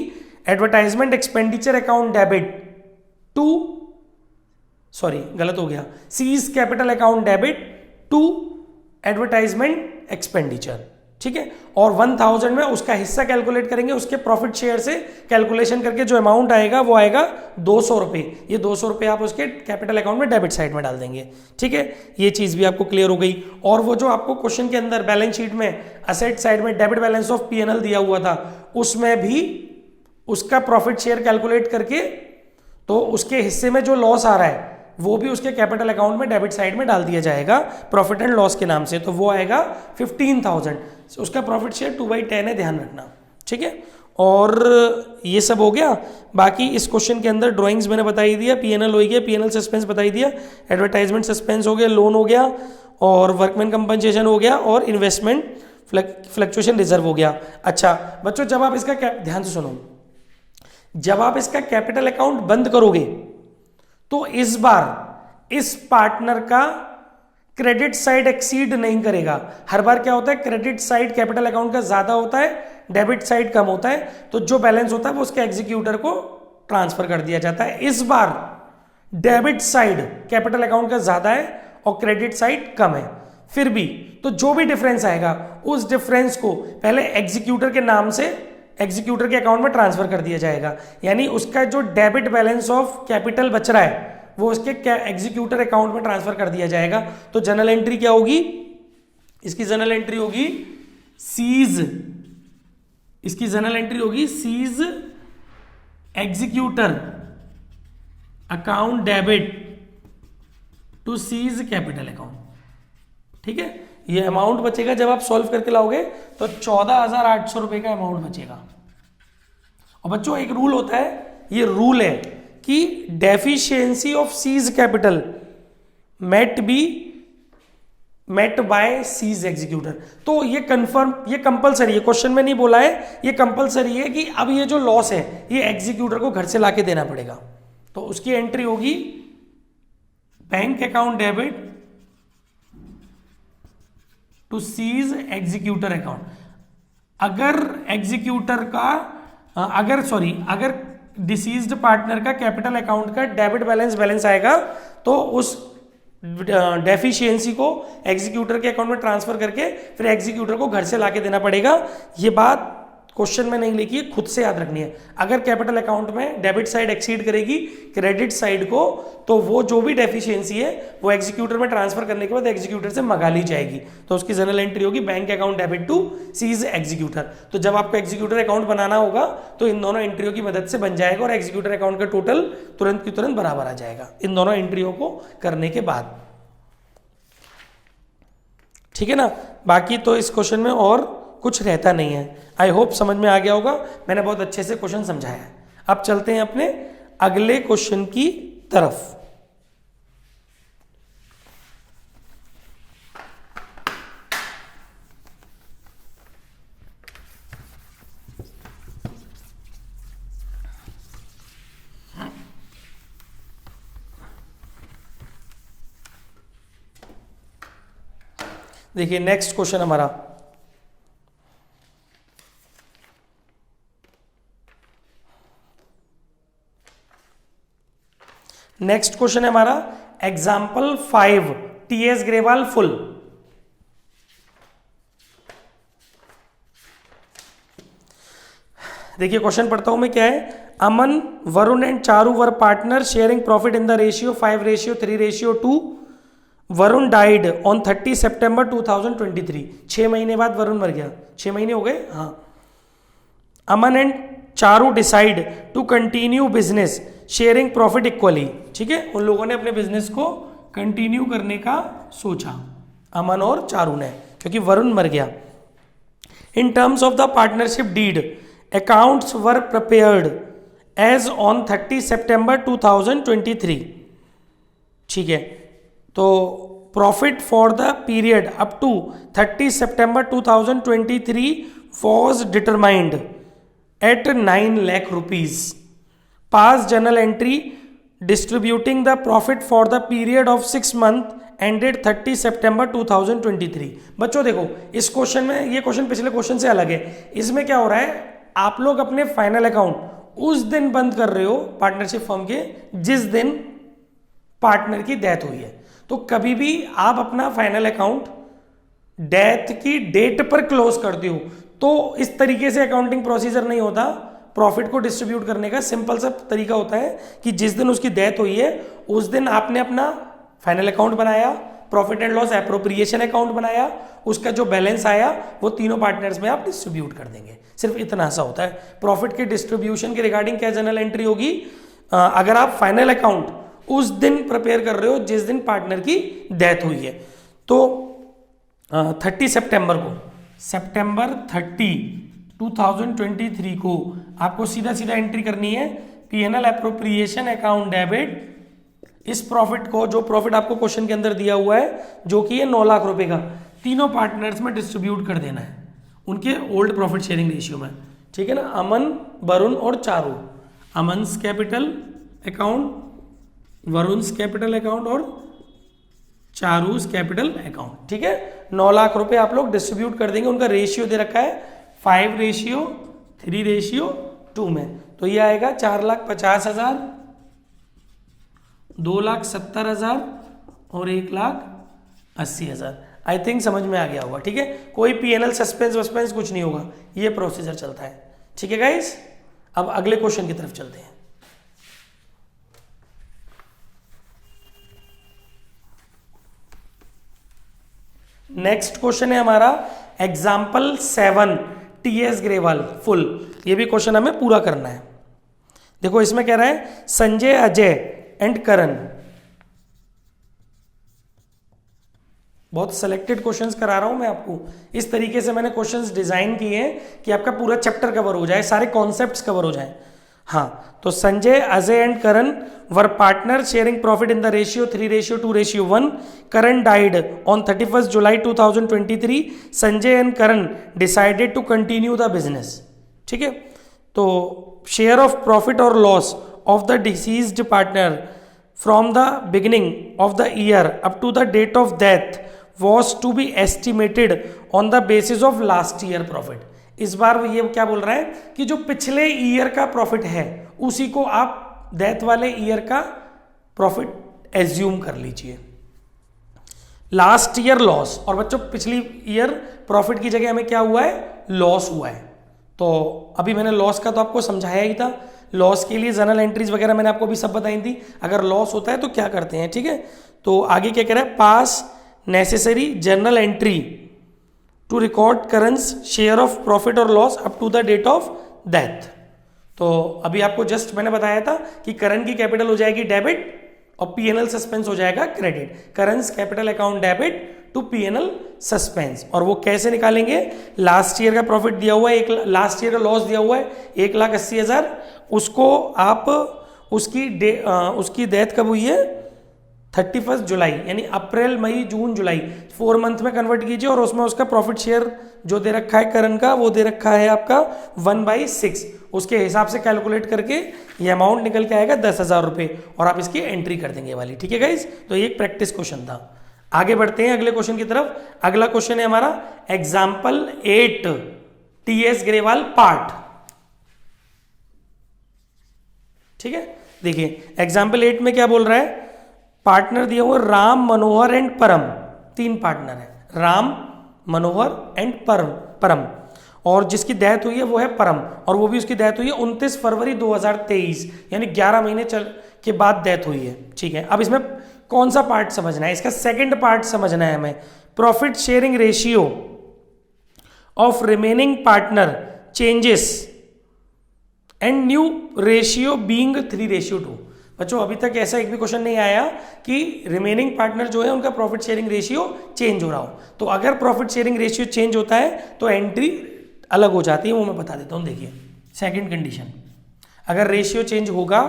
advertisement expenditure account debit to, sorry गलत हो गया, C's capital account debit to advertisement expenditure, ठीक है। और 1000 में उसका हिस्सा कैलकुलेट करेंगे, उसके प्रॉफिट शेयर से कैलकुलेशन करके जो अमाउंट आएगा वो आएगा 200 रुपये। ये 200 रुपये आप उसके कैपिटल अकाउंट में डेबिट साइड में डाल देंगे, ठीक है। ये चीज़ भी आपको क्लियर हो गई। और वो जो आपको क्वेश्चन के अंदर बैलेंस शीट में असेट साइड में डेबिट बैलेंस ऑफ P&L दिया हुआ था, उसमें भी उसका प्रॉफिट शेयर कैलकुलेट करके तो उसके हिस्से में जो लॉस आ रहा है वो भी उसके कैपिटल अकाउंट में डेबिट साइड में डाल दिया जाएगा प्रॉफिट एंड लॉस के नाम से, तो वो आएगा 15,000। उसका प्रॉफिट शेयर 2/10 है, ध्यान रखना, ठीक है। और ये सब हो गया। बाकी इस क्वेश्चन के अंदर ड्राइंग्स मैंने बताई दिया, P&L हो गया, P&L सस्पेंस बताई दिया, एडवर्टाइजमेंट सस्पेंस हो गया, लोन हो गया, और वर्कमैन कंपनसेशन हो गया, और इन्वेस्टमेंट फ्लक्चुएशन रिजर्व हो गया। अच्छा बच्चों, जब आप इसका ध्यान से सुनो, जब आप इसका कैपिटल अकाउंट बंद करोगे तो इस बार इस पार्टनर का क्रेडिट साइड एक्सीड नहीं करेगा। हर बार क्या होता है, क्रेडिट साइड कैपिटल अकाउंट का ज्यादा होता है, डेबिट साइड कम होता है, तो जो बैलेंस होता है वो उसके एग्जीक्यूटर को ट्रांसफर कर दिया जाता है। इस बार डेबिट साइड कैपिटल अकाउंट का ज्यादा है और क्रेडिट साइड कम है, फिर भी तो जो भी डिफरेंस आएगा उस डिफरेंस को पहले एग्जीक्यूटर के नाम से एग्जीक्यूटर के अकाउंट में ट्रांसफर कर दिया जाएगा। यानी उसका जो डेबिट बैलेंस ऑफ कैपिटल बच रहा है वो उसके एग्जीक्यूटर अकाउंट में ट्रांसफर कर दिया जाएगा। तो जनरल एंट्री क्या होगी, इसकी जनरल एंट्री होगी सीज, इसकी जनरल एंट्री होगी C's executor account debit to C's capital account, ठीक है। ये अमाउंट बचेगा जब आप सॉल्व करके लाओगे तो 14,800 रुपए का अमाउंट बचेगा। और बच्चों एक रूल होता है, ये रूल है कि deficiency of C's capital met by C's executor. तो ये कंफर्म, ये कंपलसरी है, क्वेश्चन में नहीं बोला है, ये कंपलसरी है कि अब ये जो लॉस है ये एग्जीक्यूटर को घर से लाके देना पड़ेगा। तो उसकी एंट्री होगी bank account debit to C's executor account. अगर एग्जीक्यूटर का अगर डिसीज्ड पार्टनर का कैपिटल अकाउंट का डेबिट बैलेंस आएगा तो उस डेफिशिएंसी को एग्जीक्यूटर के अकाउंट में ट्रांसफर करके फिर एग्जीक्यूटर को घर से लाके देना पड़ेगा। ये बात क्वेश्चन में नहीं लिखी है, खुद से याद रखनी है। अगर कैपिटल अकाउंट में डेबिट साइड एक्सीड करेगी क्रेडिट साइड को, तो वो जो भी डेफिशिएंसी है वो एग्जीक्यूटर में ट्रांसफर करने के बाद एग्जीक्यूटर से मंगा ली जाएगी। तो उसकी जनरल एंट्री होगी bank account debit to C's executor. तो जब आपको एग्जीक्यूटर अकाउंट बनाना होगा तो इन दोनों एंट्रियों की मदद से बन जाएगा और एग्जीक्यूटर अकाउंट का टोटल तुरंत की तुरंत बराबर आ जाएगा इन दोनों एंट्रियों को करने के बाद, ठीक है ना। बाकी तो इस क्वेश्चन में और कुछ रहता नहीं है। आई होप समझ में आ गया होगा, मैंने बहुत अच्छे से क्वेश्चन समझाया है। अब चलते हैं अपने अगले क्वेश्चन की तरफ। देखिए नेक्स्ट क्वेश्चन हमारा, नेक्स्ट क्वेश्चन है हमारा एग्जाम्पल 5 टीएस ग्रेवाल फुल। देखिए क्वेश्चन पढ़ता हूं मैं, क्या है। Aman, Varun and Charu were partner sharing profit in the ratio 5:3:2। Varun died on 30 सितंबर 2023। 6 महीने बाद वरुण मर गया, 6 महीने हो गए, हाँ। Aman and Charu decided to continue business sharing profit equally, ठीक है। उन लोगों ने अपने बिजनेस को कंटिन्यू करने का सोचा, अमन और चारू ने, क्योंकि वरुण मर गया। In terms of the partnership deed accounts were prepared as on 30 सितंबर 2023, ठीक है। तो profit for the period up to 30 September 2023 was determined at 9 lakh rupees. Pass journal entry distributing the profit for the period of 6 month ended 30 सितंबर 2023। बच्चों देखो इस question में, ये question पिछले question से अलग है। इसमें क्या हो रहा है, आप लोग अपने फाइनल अकाउंट उस दिन बंद कर रहे हो पार्टनरशिप फर्म के जिस दिन पार्टनर की डेथ हुई है। तो कभी भी आप अपना फाइनल अकाउंट डेथ की डेट पर क्लोज करते हो तो इस तरीके से अकाउंटिंग प्रोसीजर नहीं होता। प्रॉफिट को डिस्ट्रीब्यूट करने का सिंपल सा तरीका होता है कि जिस दिन उसकी डेथ हुई है उस दिन आपने अपना फाइनल अकाउंट बनाया, profit and loss appropriation account बनाया, उसका जो बैलेंस आया वो तीनों पार्टनर्स में आप डिस्ट्रीब्यूट कर देंगे। सिर्फ इतना सा होता है। प्रॉफिट के डिस्ट्रीब्यूशन के रिगार्डिंग क्या जनरल एंट्री होगी? अगर आप फाइनल अकाउंट उस दिन प्रिपेयर कर रहे हो जिस दिन पार्टनर की डेथ हुई है, तो 30 सितंबर को, सितंबर 30 2023 को आपको सीधा सीधा एंट्री करनी है पीएनएल एप्रोप्रिएशन अकाउंट डेबिट। इस प्रॉफिट को, जो प्रॉफिट आपको क्वेश्चन के अंदर दिया हुआ है जो कि ये 9 लाख रुपए का, तीनों पार्टनर्स में डिस्ट्रीब्यूट कर देना है उनके ओल्ड प्रॉफिट शेयरिंग रेशियो में। ठीक है ना? अमन, वरुण और Charu, Aman's capital account, Varun's capital account और चारूस कैपिटल अकाउंट। ठीक है? 9 लाख रुपए आप लोग डिस्ट्रीब्यूट कर देंगे। उनका रेशियो दे रखा है 5:3:2 में। तो ये आएगा 4,50,000, 2,70,000 और 1,80,000। आई थिंक समझ में आ गया होगा। ठीक है? कोई पीएनएल सस्पेंस वस्पेंस कुछ नहीं होगा, ये प्रोसीजर चलता है। ठीक है गाइस? अब अगले क्वेश्चन की तरफ चलते हैं। नेक्स्ट क्वेश्चन है हमारा एग्जाम्पल 7 टीएस ग्रेवाल फुल। ये भी क्वेश्चन हमें पूरा करना है। देखो इसमें कह रहा है संजय, अजय एंड करण। बहुत सिलेक्टेड क्वेश्चंस करा रहा हूं मैं आपको। इस तरीके से मैंने क्वेश्चंस डिजाइन किए हैं कि आपका पूरा चैप्टर कवर हो जाए, सारे कॉन्सेप्ट्स कवर हो जाए। हाँ, तो Sanjay, Ajay and Karan were partner sharing profit in the ratio 3:2:1। Karan died on 31 July 2023। Sanjay and Karan decided to continue the business. ठीक है? तो शेयर ऑफ प्रॉफिट और loss of the deceased partner from the beginning of the year up to the date of death was to be estimated on the basis of last year profit। इस बार ये क्या बोल रहा है कि जो पिछले ईयर का प्रॉफिट है उसी को आप डेथ वाले ईयर का प्रॉफिट एज्यूम कर लीजिए। लास्ट ईयर लॉस, और बच्चों पिछली ईयर प्रॉफिट की जगह हमें क्या हुआ है? लॉस हुआ है। तो अभी मैंने लॉस का तो आपको समझाया ही था। लॉस के लिए जर्नल एंट्रीज वगैरह मैंने आपको भी सब बताई थी। अगर लॉस होता है तो क्या करते हैं। ठीक है? तो आगे क्या कह रहा है? Pass necessary journal entry to record Karan's share of profit और loss up to the date of death. तो अभी आपको जस्ट मैंने बताया था कि करंट की कैपिटल हो जाएगी डेबिट और पीएनएल सस्पेंस हो जाएगा credit. Karan's capital account debit to PNL suspense. और वो कैसे निकालेंगे? लास्ट ईयर का प्रॉफिट दिया हुआ है, लास्ट ईयर का लॉस दिया हुआ है 1,80,000। उसको आप उसकी डेथ कब हुई है? 31 जुलाई, यानी अप्रैल, मई, जून, जुलाई, 4 मंथ में कन्वर्ट कीजिए और उसमें उसका प्रॉफिट शेयर जो दे रखा है करण का, वो दे रखा है आपका 1/6। उसके हिसाब से कैलकुलेट करके ये अमाउंट निकल के आएगा 10,000 रुपये और आप इसकी एंट्री कर देंगे वाली। ठीक है गाइज? तो ये एक प्रैक्टिस क्वेश्चन था। आगे बढ़ते हैं अगले क्वेश्चन की तरफ। अगला क्वेश्चन है हमारा एग्जाम्पल 8 टीएस ग्रेवाल पार्ट। ठीक है? देखिए एग्जाम्पल 8 में क्या बोल रहा है? पार्टनर दिया हुआ राम, मनोहर एंड परम। 3 पार्टनर है, राम, मनोहर एंड परम। और जिसकी डेथ हुई है वो है परम, और वो भी उसकी डेथ हुई है 29 फरवरी 2023, यानी 11 महीने के बाद डेथ हुई है। ठीक है? अब इसमें कौन सा पार्ट समझना है? इसका सेकंड पार्ट समझना है हमें। Profit sharing ratio of remaining partner changes and new ratio being 3:2। बच्चों अभी तक ऐसा एक भी क्वेश्चन नहीं आया कि रिमेनिंग पार्टनर जो है उनका प्रॉफिट शेयरिंग रेशियो चेंज हो रहा हो। तो अगर प्रॉफिट शेयरिंग रेशियो चेंज होता है तो एंट्री अलग हो जाती है, वो मैं बता देता हूँ। देखिए सेकंड कंडीशन, अगर रेशियो चेंज होगा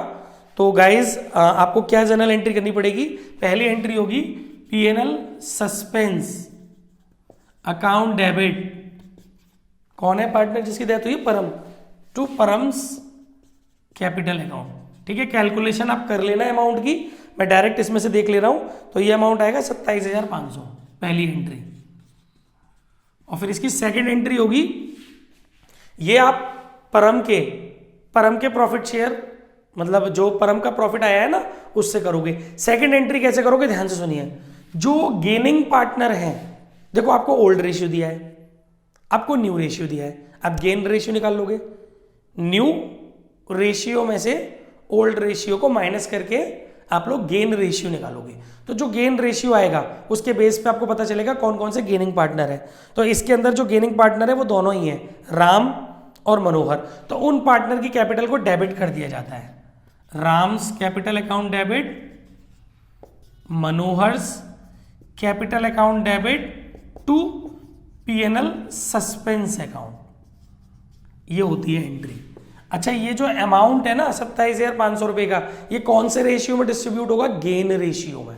तो गाइज आपको क्या जर्नल एंट्री करनी पड़ेगी? पहली एंट्री होगी पीएनएल सस्पेंस अकाउंट डेबिट। कौन है पार्टनर जिसकी डेथ हुई? परम, टू परम्स कैपिटल अकाउंट। ठीक है? कैलकुलेशन आप कर लेना अमाउंट की, मैं डायरेक्ट इसमें से देख ले रहा हूं। तो ये अमाउंट आएगा 27,500 पहली एंट्री। और फिर इसकी सेकंड एंट्री होगी, ये आप परम परम के प्रॉफिट शेयर, मतलब जो परम का प्रॉफिट आया है ना उससे करोगे। सेकंड एंट्री कैसे करोगे, ध्यान से सुनिए। जो गेनिंग पार्टनर है, देखो आपको ओल्ड रेशियो दिया है, आपको न्यू रेशियो दिया है, आप गेन रेशियो निकाल लोगे। न्यू रेशियो में से ओल्ड रेशियो को माइनस करके आप लोग गेन रेशियो निकालोगे। तो जो गेन रेशियो आएगा उसके बेस पे आपको पता चलेगा कौन कौन से गेनिंग पार्टनर है। तो इसके अंदर जो गेनिंग पार्टनर है वो दोनों ही हैं, राम और मनोहर। तो उन पार्टनर की कैपिटल को डेबिट कर दिया जाता है। Ram's capital account debit, Manohar's capital account debit to PNL suspense account, ये होती है एंट्री। अच्छा, ये जो अमाउंट है ना 27,500 रुपए का, ये कौन से रेशियो में डिस्ट्रीब्यूट होगा, गेन रेशियो में।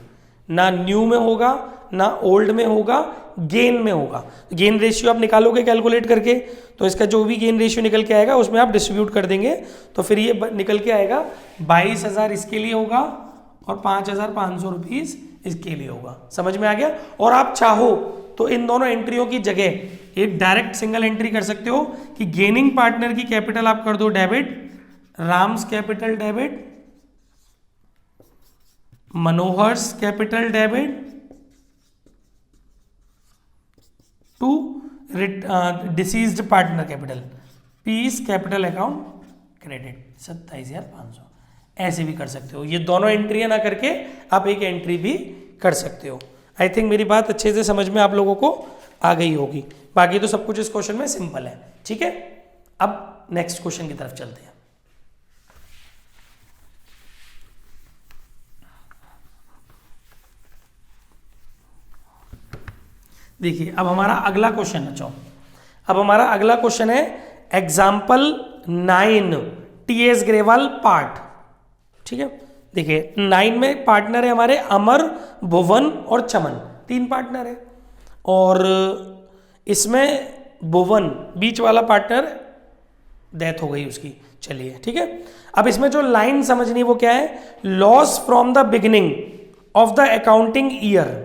ना न्यू में होगा ना ओल्ड में होगा, गेन में होगा। गेन रेशियो आप निकालोगे कैलकुलेट करके, तो इसका जो भी गेन रेशियो निकल के आएगा उसमें आप डिस्ट्रीब्यूट कर देंगे, तो फिर ये निकल के आएगा 22,000 इसके लिए होगा और 5,500 रुपीज इसके लिए होगा। समझ में आ गया। और आप चाहो तो इन दोनों एंट्रियों की जगह एक डायरेक्ट सिंगल एंट्री कर सकते हो कि गेनिंग पार्टनर की कैपिटल आप कर दो debit, Ram's capital debit, Manohar's capital debit to deceased partner capital, P's capital account credit 27,500। ऐसे भी कर सकते हो। ये दोनों एंट्री ना करके आप एक एंट्री भी कर सकते हो। आई थिंक मेरी बात अच्छे से समझ में आप लोगों को आ गई होगी। बाकी तो सब कुछ इस क्वेश्चन में सिंपल है। ठीक है, अब नेक्स्ट क्वेश्चन की तरफ चलते हैं। देखिए अब हमारा अगला क्वेश्चन है, अब हमारा अगला क्वेश्चन है एग्जाम्पल 9 टीएस ग्रेवाल पार्ट। ठीक है, देखिए 9 में पार्टनर है हमारे अमर, भुवन और चमन, 3 पार्टनर है। और इसमें भुवन बीच वाला पार्टनर डेथ हो गई उसकी। चलिए ठीक है, अब इसमें जो लाइन समझनी वो क्या है, loss from the beginning of the accounting year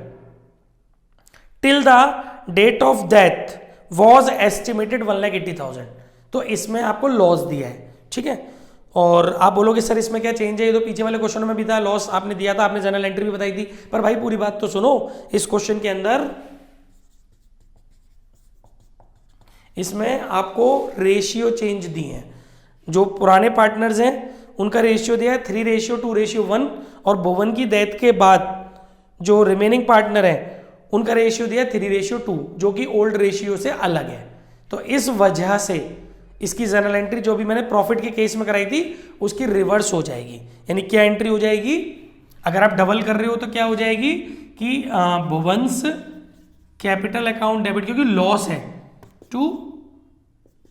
till the date of death was estimated 1,80,000। तो इसमें आपको लॉस दिया है। ठीक है, और आप बोलोगे सर इसमें क्या चेंज है, ये तो पीछे वाले क्वेश्चनों में भी था, लॉस आपने दिया था, आपने जनरल एंट्री भी बताई थी। पर भाई पूरी बात तो सुनो, इस क्वेश्चन के अंदर इसमें आपको रेशियो चेंज दिए हैं। जो पुराने पार्टनर्स हैं उनका रेशियो दिया है 3:2:1 और भुवन की डेथ के बाद जो रिमेनिंग पार्टनर है उनका रेशियो दिया 3:2 जो कि ओल्ड रेशियो से अलग है। तो इस वजह से इसकी जनरल एंट्री जो भी मैंने प्रॉफिट के केस में कराई थी उसकी रिवर्स हो जाएगी। यानी क्या एंट्री हो जाएगी, अगर आप डबल कर रहे हो तो क्या हो जाएगी कि भुवंस कैपिटल अकाउंट डेबिट, क्योंकि लॉस है, टू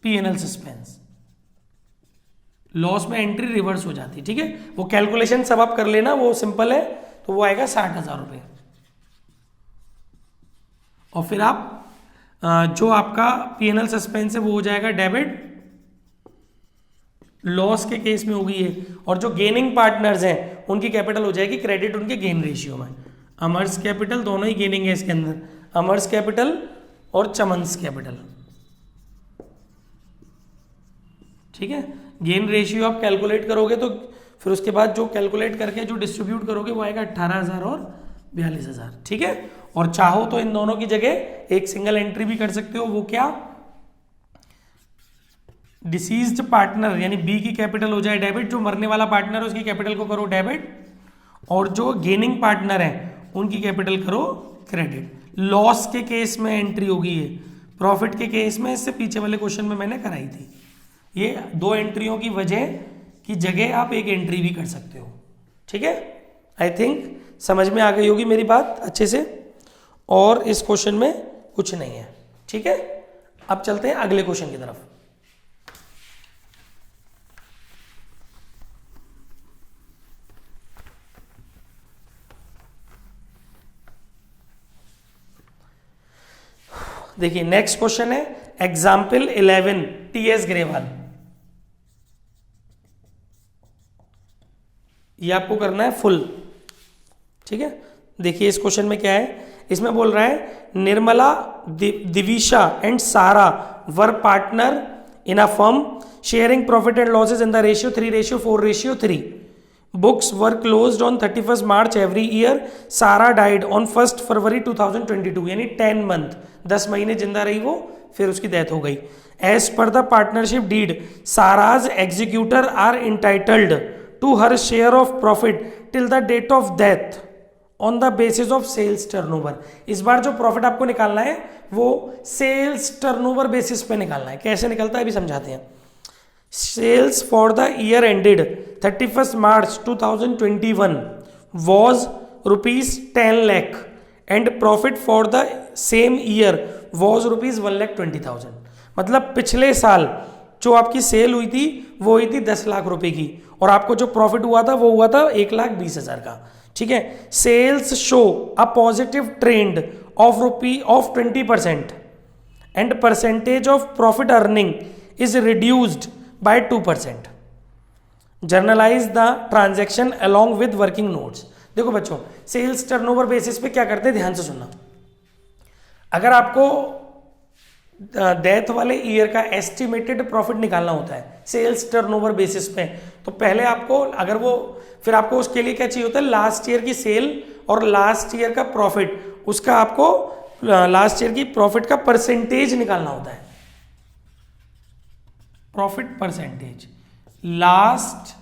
पीएनएल सस्पेंस, लॉस में एंट्री रिवर्स हो जाती है। ठीक है, वो कैलकुलेशन सब आप कर लेना, वो सिंपल है। तो वो आएगा 60,000 रुपये। और फिर आप जो आपका पीएनएल सस्पेंस है वो हो जाएगा डेबिट, लॉस के केस में होगी ये। और जो गेनिंग पार्टनर्स हैं उनकी कैपिटल हो जाएगी क्रेडिट उनके गेन रेशियो में। अमर्स कैपिटल, दोनों ही गेनिंग है इसके अंदर, अमर्स कैपिटल और चमन्स कैपिटल। ठीक है, गेन रेशियो आप कैलकुलेट करोगे तो फिर उसके बाद जो कैलकुलेट करके जो डिस्ट्रीब्यूट करोगे वो आएगा 18,000 और 42,000। ठीक है, और चाहो तो इन दोनों की जगह एक सिंगल एंट्री भी कर सकते हो। वो क्या, डिसीज्ड पार्टनर यानी बी की कैपिटल हो जाए डेबिट, जो मरने वाला पार्टनर है उसकी कैपिटल को करो डेबिट, और जो गेनिंग पार्टनर है उनकी कैपिटल करो क्रेडिट। लॉस के केस में एंट्री होगी ये, प्रॉफिट के केस में इससे पीछे वाले क्वेश्चन में मैंने कराई थी। ये 2 एंट्रियों की वजह की जगह आप एक एंट्री भी कर सकते हो। ठीक है, आई थिंक समझ में आ गई होगी मेरी बात अच्छे से, और इस क्वेश्चन में कुछ नहीं है। ठीक है, अब चलते हैं अगले क्वेश्चन की तरफ। देखिए नेक्स्ट क्वेश्चन है एग्जाम्पल 11 टीएस ग्रेवाल। ये आपको करना है फुल। ठीक है, देखिए इस क्वेश्चन में क्या है, इसमें बोल रहा है निर्मला, दिविशा एंड सारा वर partner in a firm, sharing profit and losses in the ratio 3:4:3. Books were closed on 31st March every year. Sarah died on 1st February 2022. यानी 10 month, 10 महीने जिंदा रही वो, फिर उसकी डेथ हो गई. As per the partnership deed, Sarah's executor are entitled to her share of profit till the date of death on the basis of sales turnover. इस बार जो प्रॉफिट आपको निकालना है वो सेल्स टर्नओवर बेसिस पे निकालना है. कैसे निकलता है अभी समझाते हैं. Sales for the year ended 31st March 2021 was rupees 10 lakh and profit for the same year was rupees 1,20,000. मतलब पिछले साल जो आपकी सेल हुई थी वो हुई थी 10 लाख रुपए की और आपको जो प्रॉफिट हुआ था वो हुआ था 1,20,000 का. ठीक है. Sales show a positive trend of 20% and percentage of profit earning is reduced by 2%. Journalise the transaction along with working notes. देखो बच्चों, सेल्स टर्नओवर बेसिस पे क्या करते हैं, ध्यान से सुनना. अगर आपको डेथ वाले ईयर का एस्टिमेटेड प्रॉफिट निकालना होता है सेल्स टर्नओवर बेसिस पे, तो पहले आपको अगर वो फिर आपको उसके लिए क्या चाहिए होता है, लास्ट ईयर की सेल और लास्ट ईयर का प्रॉफिट, उसका आपको लास्ट ईयर की प्रॉफिट का परसेंटेज निकालना होता है. Profit percentage, last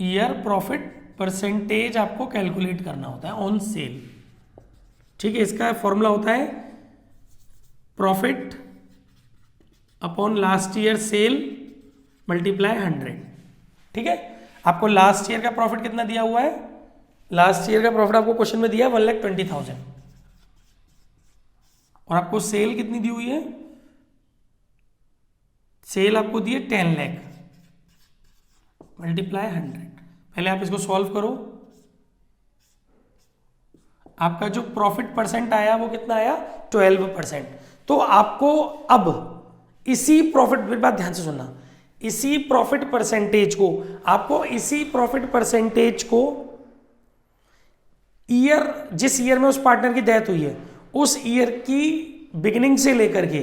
year profit percentage आपको कैलकुलेट करना होता है ऑन सेल. ठीक है. इसका फॉर्मूला होता है profit upon last year cell multiply 100. ठीक है. आपको लास्ट ईयर का प्रॉफिट कितना दिया हुआ है, लास्ट ईयर का प्रॉफिट आपको क्वेश्चन में दिया 1,20,000 और आपको सेल कितनी दी हुई है, सेल आपको दी है 10 लाख मल्टीप्लाई 100. पहले आप इसको सॉल्व करो. आपका जो प्रॉफिट परसेंट आया वो कितना आया, 12%. तो आपको अब इसी प्रॉफिट, मेरी बात ध्यान से सुनना, इसी प्रॉफिट परसेंटेज को आपको इसी प्रॉफिट परसेंटेज को ईयर, जिस ईयर में उस पार्टनर की डेथ हुई है उस ईयर की बिगिनिंग से लेकर के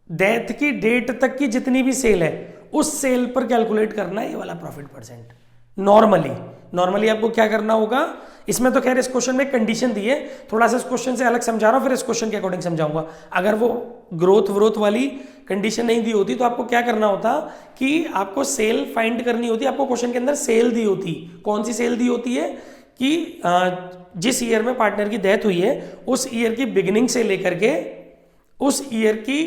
डेथ की डेट तक की जितनी भी सेल है उस सेल पर कैलकुलेट करना है ये वाला प्रॉफिट परसेंट. नॉर्मली आपको क्या करना होगा, इसमें तो खैर इस क्वेश्चन में कंडीशन दी है, थोड़ा सा इस क्वेश्चन से अलग समझा रहा हूं, फिर इस क्वेश्चन के अकॉर्डिंग समझाऊंगा. अगर वो ग्रोथ वाली कंडीशन नहीं दी होती तो आपको क्या करना होता कि आपको सेल फाइंड करनी होती. आपको क्वेश्चन के अंदर सेल दी होती. कौन सी सेल दी होती है कि जिस ईयर में पार्टनर की डेथ हुई है उस ईयर की बिगिनिंग से लेकर के उस ईयर की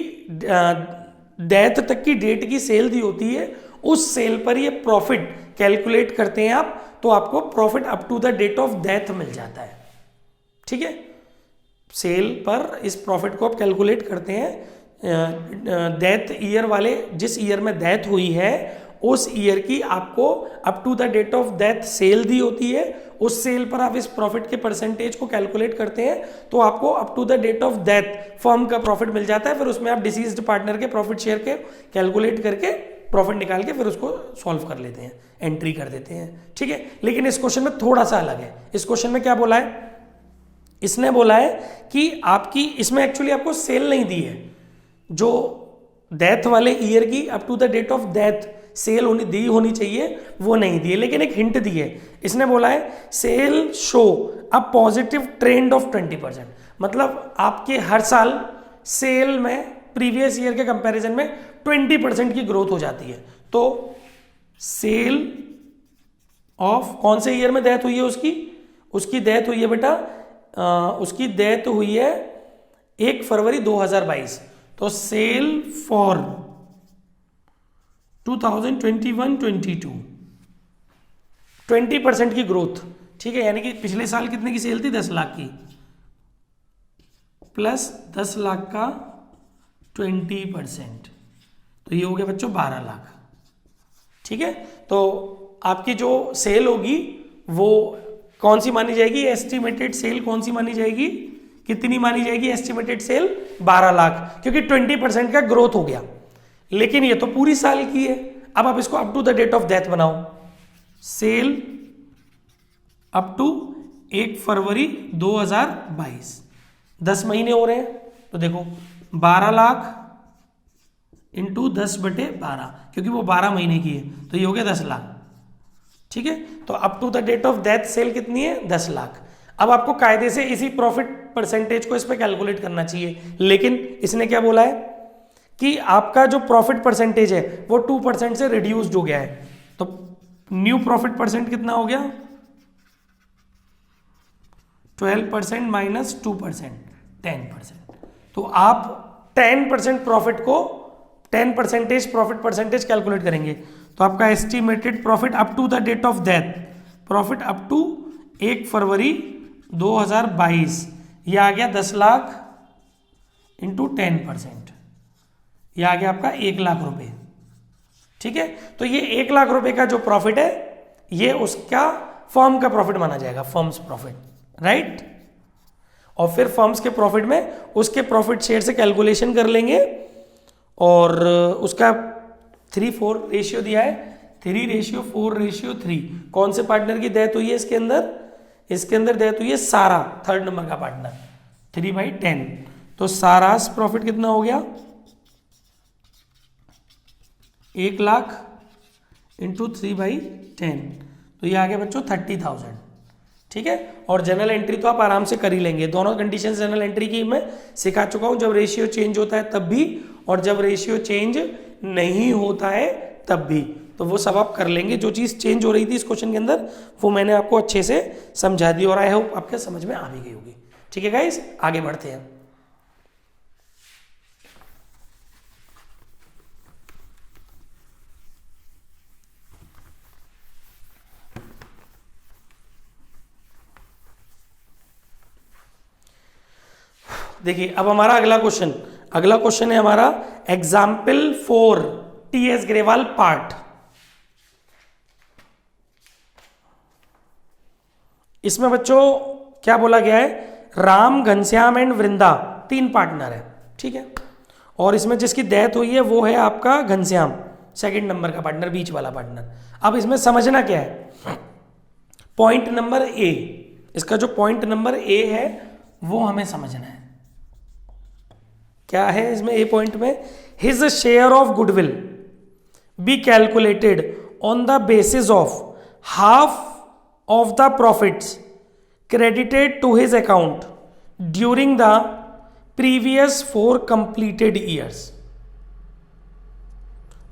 डेथ तक की डेट की सेल दी होती है. उस सेल पर ये प्रॉफिट कैलकुलेट करते हैं आप, तो आपको profit up to the date of death मिल जाता है. ठीक है. सेल पर इस प्रॉफिट को आप कैलकुलेट करते हैं. डेथ ईयर वाले, जिस ईयर में डेथ हुई है उस ईयर की आपको up to the date of death sale दी होती है. उस सेल पर आप इस प्रॉफिट के परसेंटेज को कैलकुलेट करते हैं तो आपको up to the date of death firm का प्रॉफिट मिल जाता है. फिर उसमें आप डिसीज्ड पार्टनर के प्रॉफिट शेयर के कैलकुलेट करके प्रॉफिट निकाल के फिर उसको सॉल्व कर लेते हैं, एंट्री कर देते हैं. ठीक है. लेकिन इस क्वेश्चन में थोड़ा सा अलग है. इस क्वेश्चन में क्या बोला है, इसने बोला है कि आपकी इसमें एक्चुअली आपको सेल नहीं दी है, जो डेथ वाले ईयर की up to the date of death sale होनी चाहिए वो नहीं दी है. लेकिन एक हिंट दी है. इसने बोला है sale show a positive trend of 20%. मतलब आपके हर साल सेल में प्रीवियस ईयर के कंपैरिजन में 20% की ग्रोथ हो जाती है. तो सेल ऑफ कौन से ईयर में डेथ हुई है उसकी डेथ हुई है बेटा, उसकी डेथ हुई है 1 फरवरी 2022. तो सेल फॉर 2021-22 20% की ग्रोथ. ठीक है. यानी कि पिछले साल कितने की सेल थी, 10 लाख की, प्लस 10 लाख का 20%, तो ये हो गया बच्चों 12 लाख. ठीक है. तो आपकी जो सेल होगी वो कौन सी मानी जाएगी, एस्टिमेटेड सेल कौन सी मानी जाएगी, कितनी मानी जाएगी एस्टिमेटेड सेल, 12 लाख, क्योंकि 20% का ग्रोथ हो गया. लेकिन ये तो पूरी साल की है. अब आप इसको up to the date of death बनाओ. सेल अप टू 1 फरवरी 2022, 10 महीने हो रहे हैं. तो देखो 12 लाख इंटू 10/12, क्योंकि वो 12 महीने की है, तो ये हो गया 10 लाख। ठीक है, तो up to the date of death sale कितनी है, 10 लाख। अब आपको कायदे से इसी प्रॉफिट परसेंटेज को इस पे कैलकुलेट करना चाहिए, लेकिन इसने क्या बोला है कि आपका जो प्रॉफिट परसेंटेज है वो 2% से रिड्यूस्ड हो गया है। तो न्यू प्रॉफिट परसेंट कितना हो गया, 12% माइनस 2%, 10%। तो आप 10% प्रॉफिट को 10% प्रॉफिट परसेंटेज कैलकुलेट करेंगे, तो आपका estimated profit up to the date of death, profit up to 1 February 2022, यह आ गया 10 लाख इंटू 10%, यह आ गया आपका 1 लाख रुपए। ठीक है, तो ये 1 लाख रुपए का जो प्रॉफिट है ये उसका फर्म का प्रॉफिट माना जाएगा, फर्म्स प्रॉफिट, राइट। और फिर फर्म्स के प्रॉफिट में उसके प्रॉफिट शेयर से कैलकुलेशन कर लेंगे, और उसका 3:4 रेशियो दिया है, 3:4:3। कौन से पार्टनर की डेथ हुई है इसके अंदर, इसके अंदर डेथ हुई है सारा, 3rd नंबर का पार्टनर, 3/10। तो सारास प्रॉफिट कितना हो गया, 1 लाख इंटू 3/10, तो ये आ गया बच्चों 30,000। ठीक है, और जनरल एंट्री तो आप आराम से कर ही लेंगे, दोनों कंडीशन जनरल एंट्री की मैं सिखा चुका हूं, जब रेशियो चेंज होता है तब भी और जब रेशियो चेंज नहीं होता है तब भी, तो वो सब आप कर लेंगे। जो चीज़ चेंज हो रही थी इस क्वेश्चन के अंदर वो मैंने आपको अच्छे से समझा दी, और आई होप आपके समझ में आ भी गई होगी। ठीक है गाइस, आगे बढ़ते हैं। देखिए अब हमारा अगला क्वेश्चन है हमारा एग्जाम्पल 4 टीएस ग्रेवाल पार्ट। इसमें बच्चों क्या बोला गया है, Ram, Ghanshyam and Vrinda 3 partner है। ठीक है, और इसमें जिसकी डेथ हुई है वो है आपका घनश्याम, 2nd नंबर का पार्टनर, बीच वाला पार्टनर। अब इसमें समझना क्या है, पॉइंट नंबर ए, इसका जो पॉइंट नंबर ए है वो हमें समझना है। क्या है इसमें ए पॉइंट में, his share of goodwill B calculated on the basis of half of the profits credited to his account during the previous 4 completed years.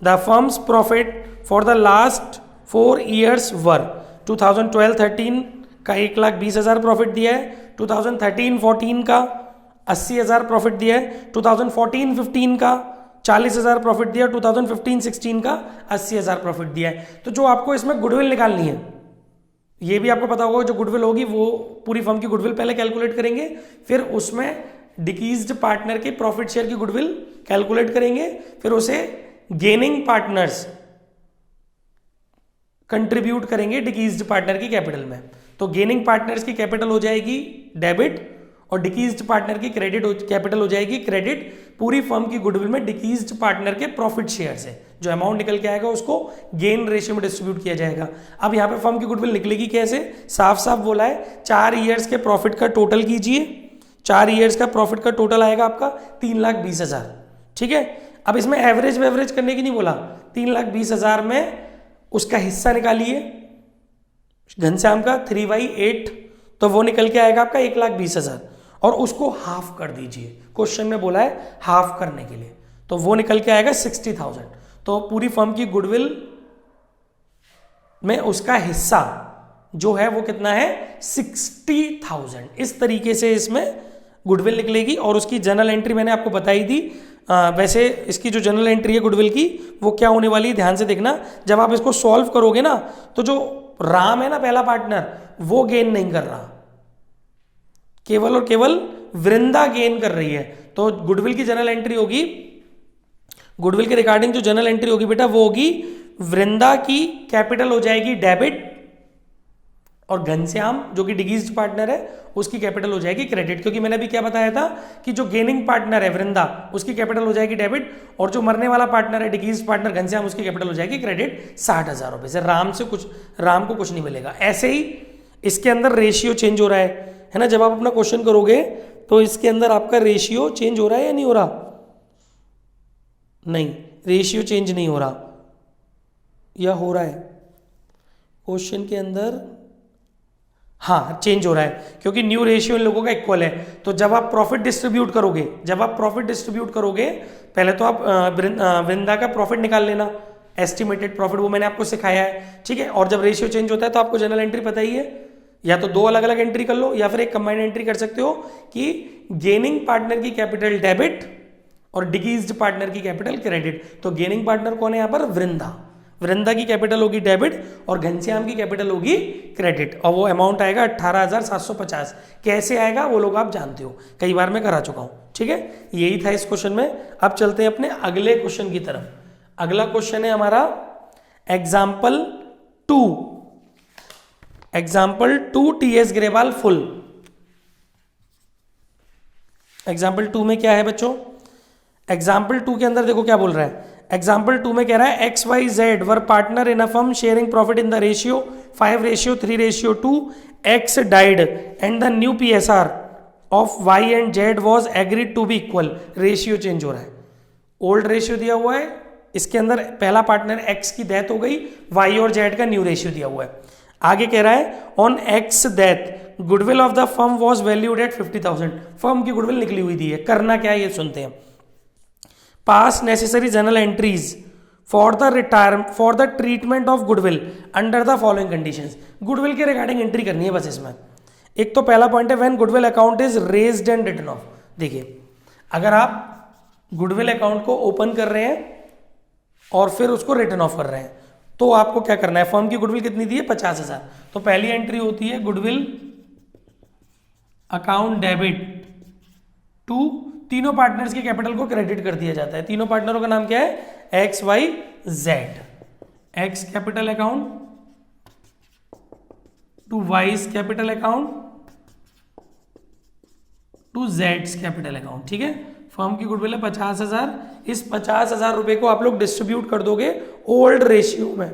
The firm's profit for the last 4 years were 2012-13 का 1,20,000 profit दिया है, 2013-14 का 80,000 profit दिया है, 2014-15 का 40,000 profit दिया, 2015-16 का 80,000 profit दिया है। तो जो आपको इसमें गुडविल निकालनी है, ये भी आपको पता होगा, जो गुडविल होगी वो पूरी फर्म की गुडविल पहले कैलकुलेट करेंगे, फिर उसमें डिकीज्ड पार्टनर के प्रॉफिट शेयर की गुडविल कैलकुलेट करेंगे, फिर उसे गेनिंग पार्टनर्स कंट्रीब्यूट करेंगे डिकीज्ड पार्टनर की कैपिटल में। तो गेनिंग पार्टनर्स की कैपिटल हो जाएगी डेबिट और डिकीज्ड पार्टनर की कैपिटल हो जाएगी क्रेडिट। पूरी फर्म की गुडविल में डिकीज्ड पार्टनर के प्रॉफिट शेयर से जो अमाउंट निकल के आएगा उसको गेन रेशियो में डिस्ट्रीब्यूट किया जाएगा। अब यहाँ पे फर्म की गुडविल निकलेगी कैसे, साफ साफ बोला है 4 ईयर्स के प्रॉफिट का टोटल कीजिए, 4 ईयर्स का प्रॉफिट का टोटल आएगा आपका 3,20,000। ठीक है, अब इसमें एवरेज करने की नहीं बोला, 3,20,000 में उसका हिस्सा निकालिए घनश्याम का 3/8, तो वो निकल के आएगा आपका 1,20,000 और उसको हाफ कर दीजिए, क्वेश्चन में बोला है हाफ करने के लिए, तो वो निकल के आएगा 60,000। तो पूरी फर्म की गुडविल में उसका हिस्सा जो है वो कितना है 60,000। इस तरीके से इसमें गुडविल निकलेगी और उसकी जनरल एंट्री मैंने आपको बताई थी। वैसे इसकी जो जनरल एंट्री है गुडविल की वो क्या होने वाली है ध्यान से देखना, जब आप इसको सॉल्व करोगे ना तो जो राम है ना पहला पार्टनर वो गेन नहीं कर रहा, केवल और केवल वृंदा गेन कर रही है। तो गुडविल की जनरल एंट्री होगी, गुडविल के रिगार्डिंग जो जनरल एंट्री होगी बेटा वो होगी वृंदा की कैपिटल हो जाएगी डेबिट और घनश्याम जो कि डिकीज्ड पार्टनर है उसकी कैपिटल हो जाएगी क्रेडिट। क्योंकि मैंने अभी क्या बताया था कि जो गेनिंग पार्टनर है वृंदा उसकी कैपिटल हो जाएगी डेबिट और जो मरने वाला पार्टनर है डिकीज्ड पार्टनर घनश्याम उसकी कैपिटल हो जाएगी क्रेडिट 60,000 रुपए से। राम को कुछ नहीं मिलेगा। ऐसे ही इसके अंदर रेशियो चेंज हो रहा है ना, जब आप अपना क्वेश्चन करोगे तो इसके अंदर आपका रेशियो चेंज हो रहा है या नहीं हो रहा, नहीं, रेशियो चेंज नहीं हो रहा या हो रहा है क्वेश्चन के अंदर? हाँ, चेंज हो रहा है क्योंकि न्यू रेशियो इन लोगों का इक्वल है। तो जब आप प्रॉफिट डिस्ट्रीब्यूट करोगे, पहले तो आप वृंदा का प्रॉफिट निकाल लेना, एस्टिमेटेड प्रॉफिट, वो मैंने आपको सिखाया है, ठीक है। और जब रेशियो चेंज होता है तो आपको जनरल एंट्री पता ही है, या तो दो अलग अलग एंट्री कर लो या फिर एक कंबाइंड एंट्री कर सकते हो कि गेनिंग पार्टनर की कैपिटल डेबिट और डिक्रीज्ड पार्टनर की कैपिटल क्रेडिट। तो गेनिंग पार्टनर कौन है यहाँ पर? वृंदा की कैपिटल होगी डेबिट और घनश्याम की कैपिटल होगी क्रेडिट, और वो अमाउंट आएगा 18,750। कैसे आएगा वो लोग आप जानते हो, कई बार मैं करा चुका हूं, ठीक है। यही था इस क्वेश्चन में। अब चलते हैं अपने अगले क्वेश्चन की तरफ। अगला क्वेश्चन है हमारा example 2 TS Grewal full. Example 2 में क्या है बच्चों? एग्जाम्पल 2 के अंदर देखो क्या बोल रहा है। एग्जाम्पल 2 में कह रहा है XYZ were partner in a firm sharing profit in the ratio 5:3:2। X died and the new PSR of Y and Z was agreed to be equal। Ratio change हो रहा है, ओल्ड रेशियो दिया हुआ है, इसके अंदर पहला पार्टनर X की डेथ हो गई, Y और Z का न्यू रेशियो दिया हुआ है। आगे कह रहा है on X death goodwill of the firm was valued at 50,000। Firm की गुडविल निकली हुई दी है। करना क्या है ये सुनते हैं। Pass necessary general entries for the treatment of goodwill under the following conditions. Goodwill के रिगार्डिंग एंट्री करनी है बस इसमें। एक तो पहला पॉइंट है when goodwill account is raised and written off. देखिए, अगर आप गुडविल अकाउंट को ओपन कर रहे हैं और फिर उसको रिटर्न ऑफ कर रहे हैं तो आपको क्या करना है। फर्म की गुडविल कितनी दी है? 50,000। तो पहली एंट्री होती है गुडविल अकाउंट डेबिट टू, तीनों पार्टनर्स के कैपिटल को क्रेडिट कर दिया जाता है। तीनों पार्टनरों का नाम क्या है? XYZ। X capital account to Y's capital account to Z's capital account, ठीक है। फर्म की गुडविल है 50,000। इस 50,000 रुपए को आप लोग डिस्ट्रीब्यूट कर दोगे ओल्ड रेशियो में।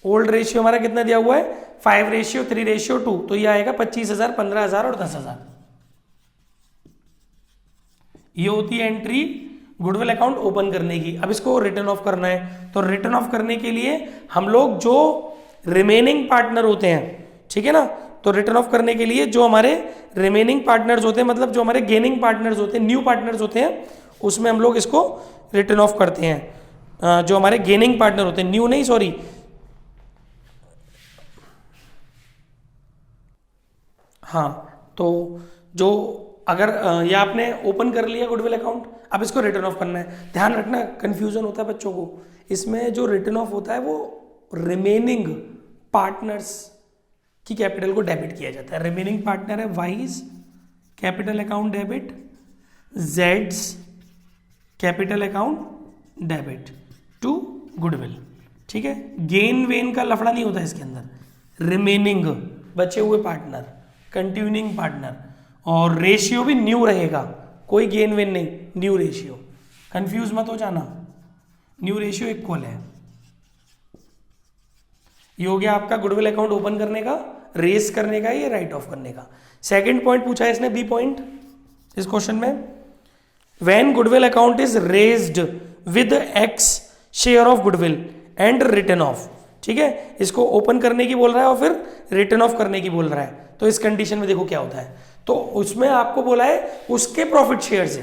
ओल्ड रेशियो हमारा कितना दिया हुआ है? 5:3:2। तो ये आएगा 25,000, 15,000 और 10,000। ये होती है एंट्री गुडविल अकाउंट ओपन करने की। अब इसको रिटर्न ऑफ करना है, तो रिटर्न ऑफ करने के लिए हम लोग जो रिमेनिंग पार्टनर होते हैं, ठीक है ना, तो रिटर्न ऑफ करने के लिए जो हमारे रिमेनिंग पार्टनर्स होते हैं, मतलब जो हमारे गेनिंग पार्टनर्स होते हैं, न्यू पार्टनर्स होते हैं, उसमें हम लोग इसको रिटर्न ऑफ करते हैं। जो हमारे गेनिंग पार्टनर होते हैं, न्यू नहीं, सॉरी, हाँ, तो जो अगर ये आपने ओपन कर लिया गुडविल अकाउंट, अब इसको रिटर्न ऑफ करना है। ध्यान रखना, कंफ्यूजन होता है बच्चों को। इसमें जो रिटर्न ऑफ होता है वो रिमेनिंग पार्टनर्स की कैपिटल को डेबिट किया जाता है। रिमेनिंग पार्टनर है वाइज कैपिटल अकाउंट डेबिट, जेड्स capital account debit to goodwill, ठीक है। गेन वेन का लफड़ा नहीं होता इसके अंदर। रिमेनिंग बचे हुए पार्टनर, कंटिन्यूइंग पार्टनर, और रेशियो भी न्यू रहेगा, कोई गेन वेन नहीं, न्यू रेशियो। कंफ्यूज मत हो जाना, न्यू रेशियो इक्वल है। ये हो गया आपका गुडविल अकाउंट ओपन करने का, रेस करने का, ये राइट ऑफ करने का। सेकंड पॉइंट पूछा है इसने, बी पॉइंट इस क्वेश्चन में, when goodwill account is raised with x share of goodwill and return of, ठीक है। इसको ओपन करने की बोल रहा है और फिर रिटर्न ऑफ करने की बोल रहा है। तो इस कंडीशन में देखो क्या होता है, तो उसमें आपको बोला है उसके प्रॉफिट शेयर से,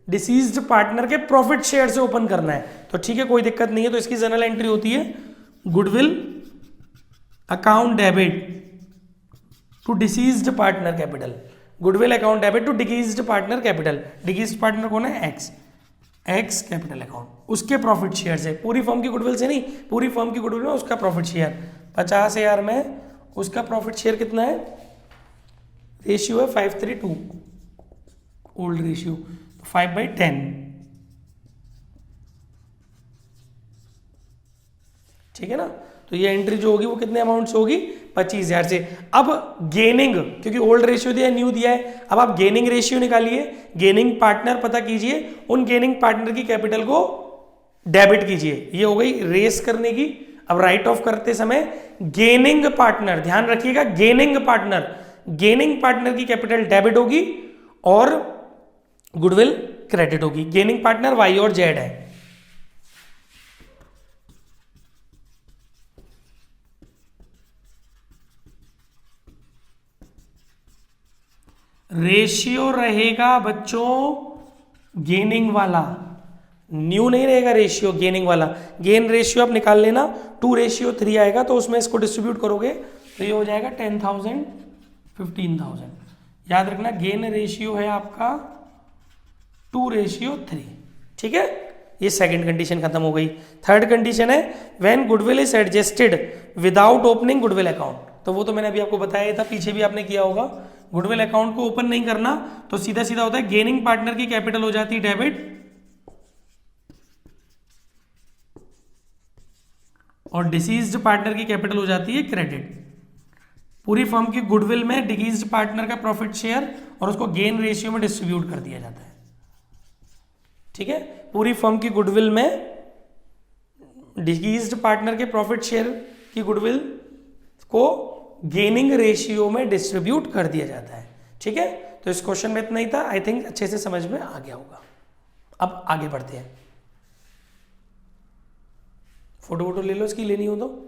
डिसीज्ड पार्टनर के प्रॉफिट शेयर से ओपन करना है। तो ठीक है, कोई दिक्कत नहीं है। तो इसकी जनरल एंट्री होती है goodwill account debit to deceased partner capital. Goodwill account debit to decreased partner capital. Decreased partner कौन है? एक्स कैपिटल अकाउंट, उसके प्रॉफिट शेयर से, पूरी फर्म की गुडविल से नहीं, पूरी फर्म की गुडविल में उसका प्रॉफिट शेयर 50,000 में उसका प्रॉफिट शेयर कितना है? रेशियो है 5:3:2, ओल्ड रेशियो 5/10, ठीक है ना। तो ये एंट्री जो होगी वो कितने अमाउंट से होगी? 25,000 से। अब गेनिंग, क्योंकि ओल्ड रेशियो दिया है, न्यू दिया है, अब आप गेनिंग रेशियो निकालिए, गेनिंग पार्टनर पता कीजिए, उन गेनिंग पार्टनर की कैपिटल को डेबिट कीजिए। ये हो गई रेस करने की। अब राइट ऑफ करते समय गेनिंग पार्टनर, ध्यान रखिएगा, गेनिंग पार्टनर की कैपिटल डेबिट होगी और गुडविल क्रेडिट होगी। गेनिंग पार्टनर वाई और जेड है, रेशियो रहेगा बच्चों गेनिंग वाला, न्यू नहीं रहेगा रेशियो, गेनिंग वाला। गेन रेशियो आप निकाल लेना, 2:3 आएगा, तो उसमें इसको डिस्ट्रीब्यूट करोगे तो ये हो जाएगा 10,000 15,000। याद रखना गेन रेशियो है आपका 2:3। ठीक है, ये सेकंड कंडीशन खत्म हो गई। थर्ड कंडीशन है when goodwill is adjusted without opening goodwill account. तो वो तो मैंने अभी आपको बताया था, पीछे भी आपने किया होगा। गुडविल अकाउंट को ओपन नहीं करना तो सीधा सीधा होता है गेनिंग पार्टनर की कैपिटल हो जाती है डेबिट और डिसीज्ड पार्टनर की कैपिटल हो जाती है क्रेडिट। पूरी फर्म की गुडविल में डिसीज्ड पार्टनर का प्रॉफिट शेयर और उसको गेन रेशियो में डिस्ट्रीब्यूट कर दिया जाता है। ठीक है, पूरी फर्म की गुडविल में डिसीज्ड पार्टनर के प्रॉफिट शेयर की गुडविल को गेनिंग रेशियो में डिस्ट्रीब्यूट कर दिया जाता है। ठीक है, तो इस क्वेश्चन में इतना ही था। आई थिंक अच्छे से समझ में आ गया होगा। अब आगे बढ़ते हैं। फोटो वोटो ले लो इसकी, लेनी हो तो।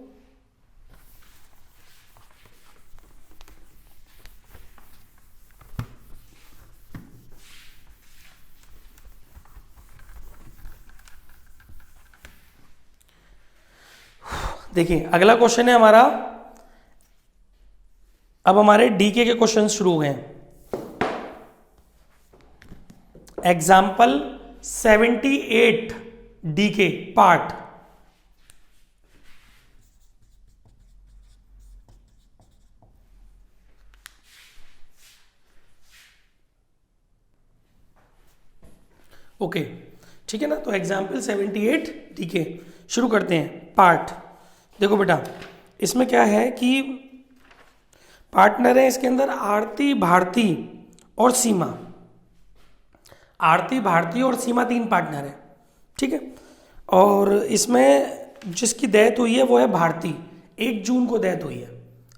देखिए अगला क्वेश्चन है हमारा, अब हमारे डीके के क्वेश्चन शुरू हो गए। Example 78 DK part. ओके ठीक है ना, तो एग्जाम्पल 78 डीके शुरू करते हैं। पार्ट देखो बेटा, इसमें क्या है कि पार्टनर है इसके अंदर आरती, भारती और सीमा। आरती, भारती और सीमा 3 पार्टनर है। ठीक है, और इसमें जिसकी डेथ हुई है वो है भारती। 1 जून को डेथ हुई है,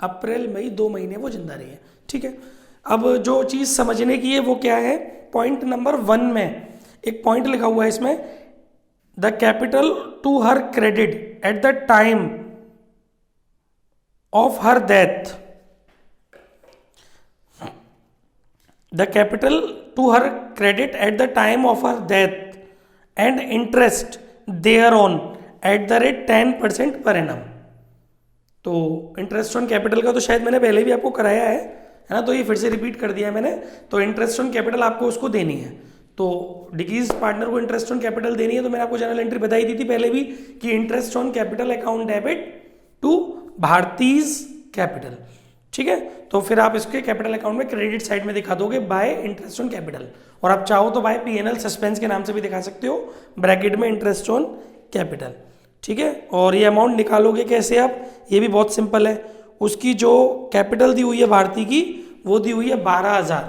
अप्रैल मई 2 महीने वो जिंदा रही है। ठीक है, अब जो चीज़ समझने की है वो क्या है, पॉइंट नंबर 1 में एक पॉइंट लिखा हुआ है इसमें, the capital to her credit at the time of her death, the capital to her credit at the time of her death and interest thereon at the rate 10% per annum. तो interest on capital का तो शायद मैंने पहले भी आपको कराया है ना, तो ये फिर से रिपीट कर दिया है मैंने। तो इंटरेस्ट ऑन कैपिटल आपको उसको देनी है, तो डिक्रीज पार्टनर को इंटरेस्ट ऑन कैपिटल देनी है। तो मैंने आपको जनरल एंट्री बताई दी थी पहले भी कि interest on capital account debit to Bharti's capital. ठीक है, तो फिर आप इसके कैपिटल अकाउंट में क्रेडिट साइड में दिखा दोगे बाय इंटरेस्ट ऑन कैपिटल, और आप चाहो तो बाय पीएनएल सस्पेंस के नाम से भी दिखा सकते हो, ब्रैकेट में इंटरेस्ट ऑन कैपिटल। ठीक है, और ये अमाउंट निकालोगे कैसे आप, ये भी बहुत सिंपल है। उसकी जो कैपिटल दी हुई है भारती की, वो दी हुई है 12,000।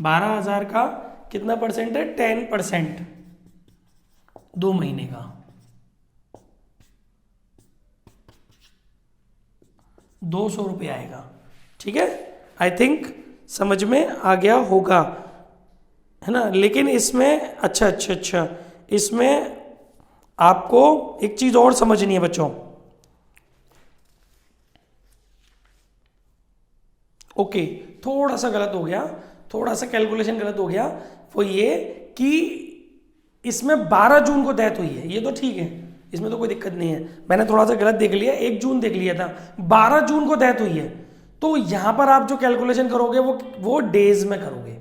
12,000 का कितना परसेंट है, 10%, 2 महीने का 200 रुपये आएगा। ठीक है, आई थिंक समझ में आ गया होगा, है ना। लेकिन इसमें अच्छा इसमें आपको एक चीज और समझनी है बच्चों। ओके, थोड़ा सा गलत हो गया, थोड़ा सा कैलकुलेशन गलत हो गया। वो ये कि इसमें 12 जून को डेथ हुई है, ये तो ठीक है, इसमें तो कोई दिक्कत नहीं है। मैंने थोड़ा सा गलत देख लिया, 1 जून देख लिया था, 12 जून को डेथ हुई है। तो यहां पर आप जो कैलकुलेशन करोगे वो डेज में करोगे।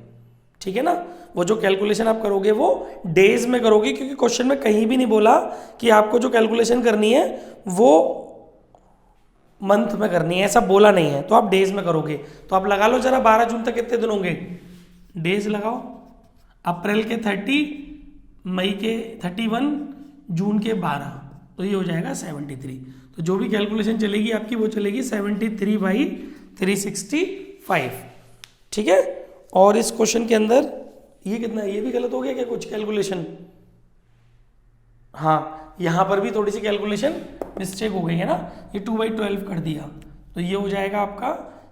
ठीक है ना, वो जो कैलकुलेशन आप करोगे वो डेज में करोगे, क्योंकि क्वेश्चन में कहीं भी नहीं बोला कि आपको जो कैलकुलेशन करनी है वो मंथ में करनी है, ऐसा बोला नहीं है। तो आप डेज में करोगे। तो आप लगा लो जरा 12 जून तक कितने दिन होंगे, डेज लगाओ। अप्रैल के 30, मई के 31, जून के 12, तो ये हो जाएगा 73। तो जो भी कैलकुलेशन चलेगी आपकी वो चलेगी 73/365। ठीक है, और इस क्वेश्चन के अंदर ये कितना है, ये भी गलत हो गया क्या कुछ कैलकुलेशन, हाँ यहां पर भी थोड़ी सी कैलकुलेशन मिस्टेक हो गई है ना, ये 2/12 कर दिया, तो ये हो जाएगा आपका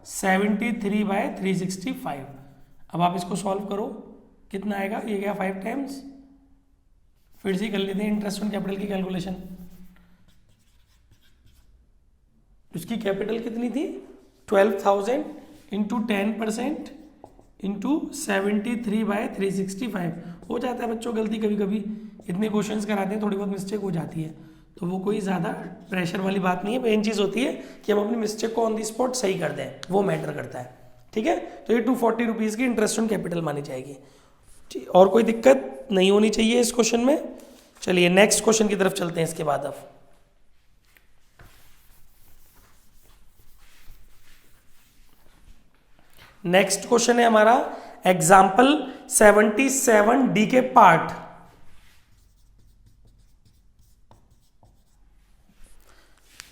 73/365। अब आप इसको सॉल्व करो, कितना आएगा, ये गया 5 टाइम्स। फिर से कर लेते हैं इंटरेस्ट ऑन कैपिटल की कैलकुलेशन। उसकी कैपिटल कितनी थी, 12,000, इंटू 10% इंटू 73/365 हो जाता है बच्चों गलती कभी कभी, इतने क्वेश्चंस कराते हैं थोड़ी बहुत मिस्टेक हो जाती है, तो वो कोई ज़्यादा प्रेशर वाली बात नहीं है। मेन चीज़ होती है कि हम अपनी मिस्टेक को ऑन दी स्पॉट सही कर दें, वो मैटर करता है। ठीक है, तो ये 240 रुपीज़ की इंटरेस्ट ऑन कैपिटल मानी जाएगी। और कोई दिक्कत नहीं होनी चाहिए इस क्वेश्चन में। चलिए नेक्स्ट क्वेश्चन की तरफ चलते हैं इसके बाद। अब नेक्स्ट क्वेश्चन है हमारा एग्जाम्पल 77D के पार्ट।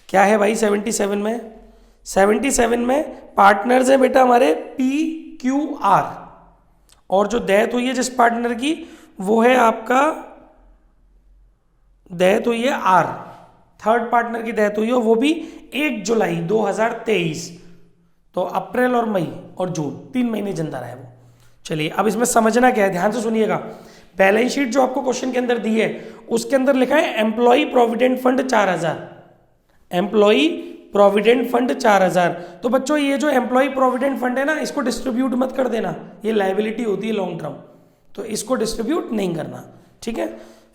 क्या है भाई 77 में पार्टनर्स है बेटा हमारे PQR, और जो डेथ हुई है जिस पार्टनर की वो है आपका डेथ हुई है R, थर्ड पार्टनर की डेथ हुई है वो भी 1 जुलाई 2023। तो अप्रैल और मई और जून 3 महीने जिंदा रहा है वो। चलिए अब इसमें समझना क्या है, ध्यान से सुनिएगा। बैलेंस शीट जो आपको क्वेश्चन के अंदर दी है उसके अंदर लिखा है employee provident fund 4000, employee provident fund 4000। तो बच्चों ये जो एम्प्लॉय प्रोविडेंट फंड है ना, इसको डिस्ट्रीब्यूट मत कर देना, ये लायबिलिटी होती है लॉन्ग टर्म, तो इसको डिस्ट्रीब्यूट नहीं करना। ठीक है,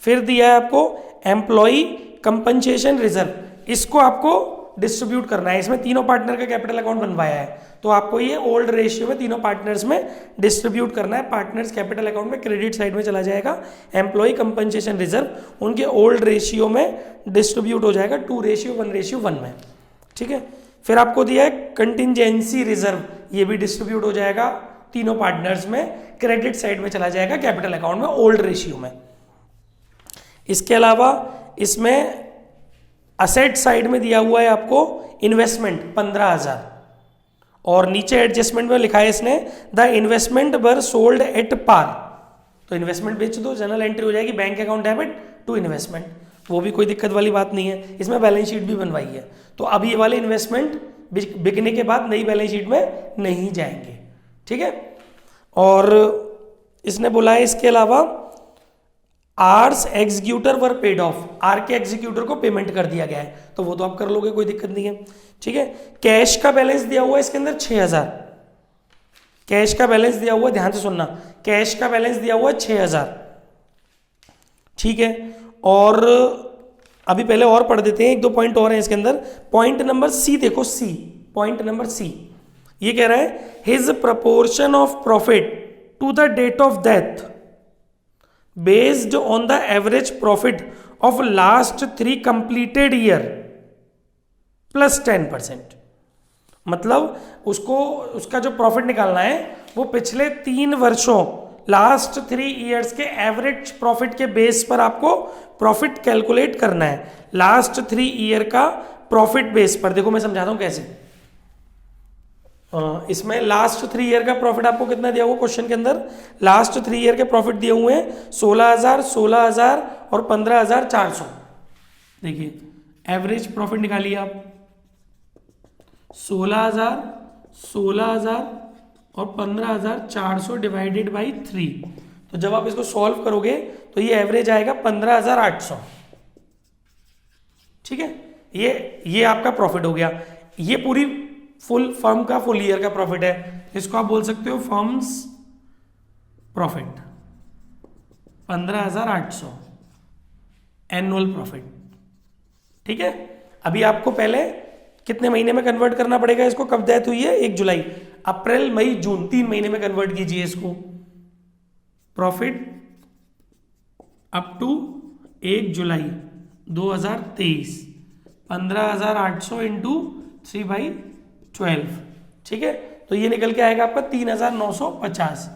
फिर दिया है आपको एम्प्लॉय कंपनसेशन रिजर्व, इसको आपको डिस्ट्रीब्यूट करना है। इसमें तीनों पार्टनर का कैपिटल अकाउंट बनवाया है, तो आपको ये ओल्ड रेशियो में तीनों पार्टनर्स में डिस्ट्रीब्यूट करना है। पार्टनर्स कैपिटल अकाउंट में क्रेडिट साइड में चला जाएगा, एम्प्लॉय कंपनसेशन रिजर्व उनके ओल्ड रेशियो में डिस्ट्रीब्यूट हो जाएगा 2:1:1 में। ठीक है, फिर आपको दिया है कंटिजेंसी रिजर्व, ये भी डिस्ट्रीब्यूट हो जाएगा तीनों पार्टनर्स में, क्रेडिट साइड में चला जाएगा कैपिटल अकाउंट में ओल्ड रेशियो में। इसके अलावा इसमें असेट साइड में दिया हुआ है आपको इन्वेस्टमेंट 15,000, और नीचे एडजस्टमेंट में लिखा है इसने the investment were sold at par, तो इन्वेस्टमेंट बेच दो, जनरल एंट्री हो जाएगी bank account debit to investment, वो भी कोई दिक्कत वाली बात नहीं है। इसमें बैलेंस शीट भी बनवाई है, तो अब ये वाले इन्वेस्टमेंट बिकने के बाद नई बैलेंस शीट में नहीं जाएंगे। ठीक है, और इसने बोला है इसके अलावा R's executor were paid off, R के एग्जीक्यूटर को पेमेंट कर दिया गया है, तो वो तो आप कर लोगे, कोई दिक्कत नहीं है। ठीक है, कैश का बैलेंस दिया हुआ है इसके अंदर 6000, कैश का बैलेंस दिया हुआ है, ध्यान से सुनना, कैश का बैलेंस दिया हुआ है 6000। ठीक है, और अभी पहले और पढ़ देते हैं, 1-2 पॉइंट और हैं इसके अंदर। पॉइंट नंबर सी देखो, सी पॉइंट नंबर सी ये कह रहा है his proportion of profit to the date of death based on the average profit of last 3 completed year plus 10%। मतलब उसको उसका जो प्रॉफिट निकालना है वो पिछले 3 वर्षों लास्ट 3 ईयर्स के एवरेज प्रॉफिट के बेस पर आपको प्रॉफिट कैलकुलेट करना है। लास्ट 3 ईयर का प्रॉफिट बेस पर, देखो मैं समझाता हूं कैसे। इसमें लास्ट 3 ईयर का प्रॉफिट आपको कितना दिया हुआ क्वेश्चन के अंदर, लास्ट 3 ईयर के प्रॉफिट दिए हुए हैं 16,000, 16,000 और 15,400। देखिए एवरेज प्रॉफिट निकालिए आप, 16,000, 16,000 और 15,400 डिवाइडेड बाई 3, तो जब आप इसको सॉल्व करोगे तो ये एवरेज आएगा 15,800। ठीक है, ये आपका प्रॉफिट हो गया। ये पूरी फुल फर्म का फुल ईयर का प्रॉफिट है, इसको आप बोल सकते हो फर्म्स प्रॉफिट 15,800 एनुअल प्रॉफिट। ठीक है, अभी आपको पहले कितने महीने में कन्वर्ट करना पड़ेगा इसको, कब डेथ हुई है 1 जुलाई, अप्रैल मई जून 3 महीने में कन्वर्ट कीजिए इसको। Profit up to 1 July 2023 15,800 into 3/12। ठीक है, तो ये निकल के आएगा आपका 3,950।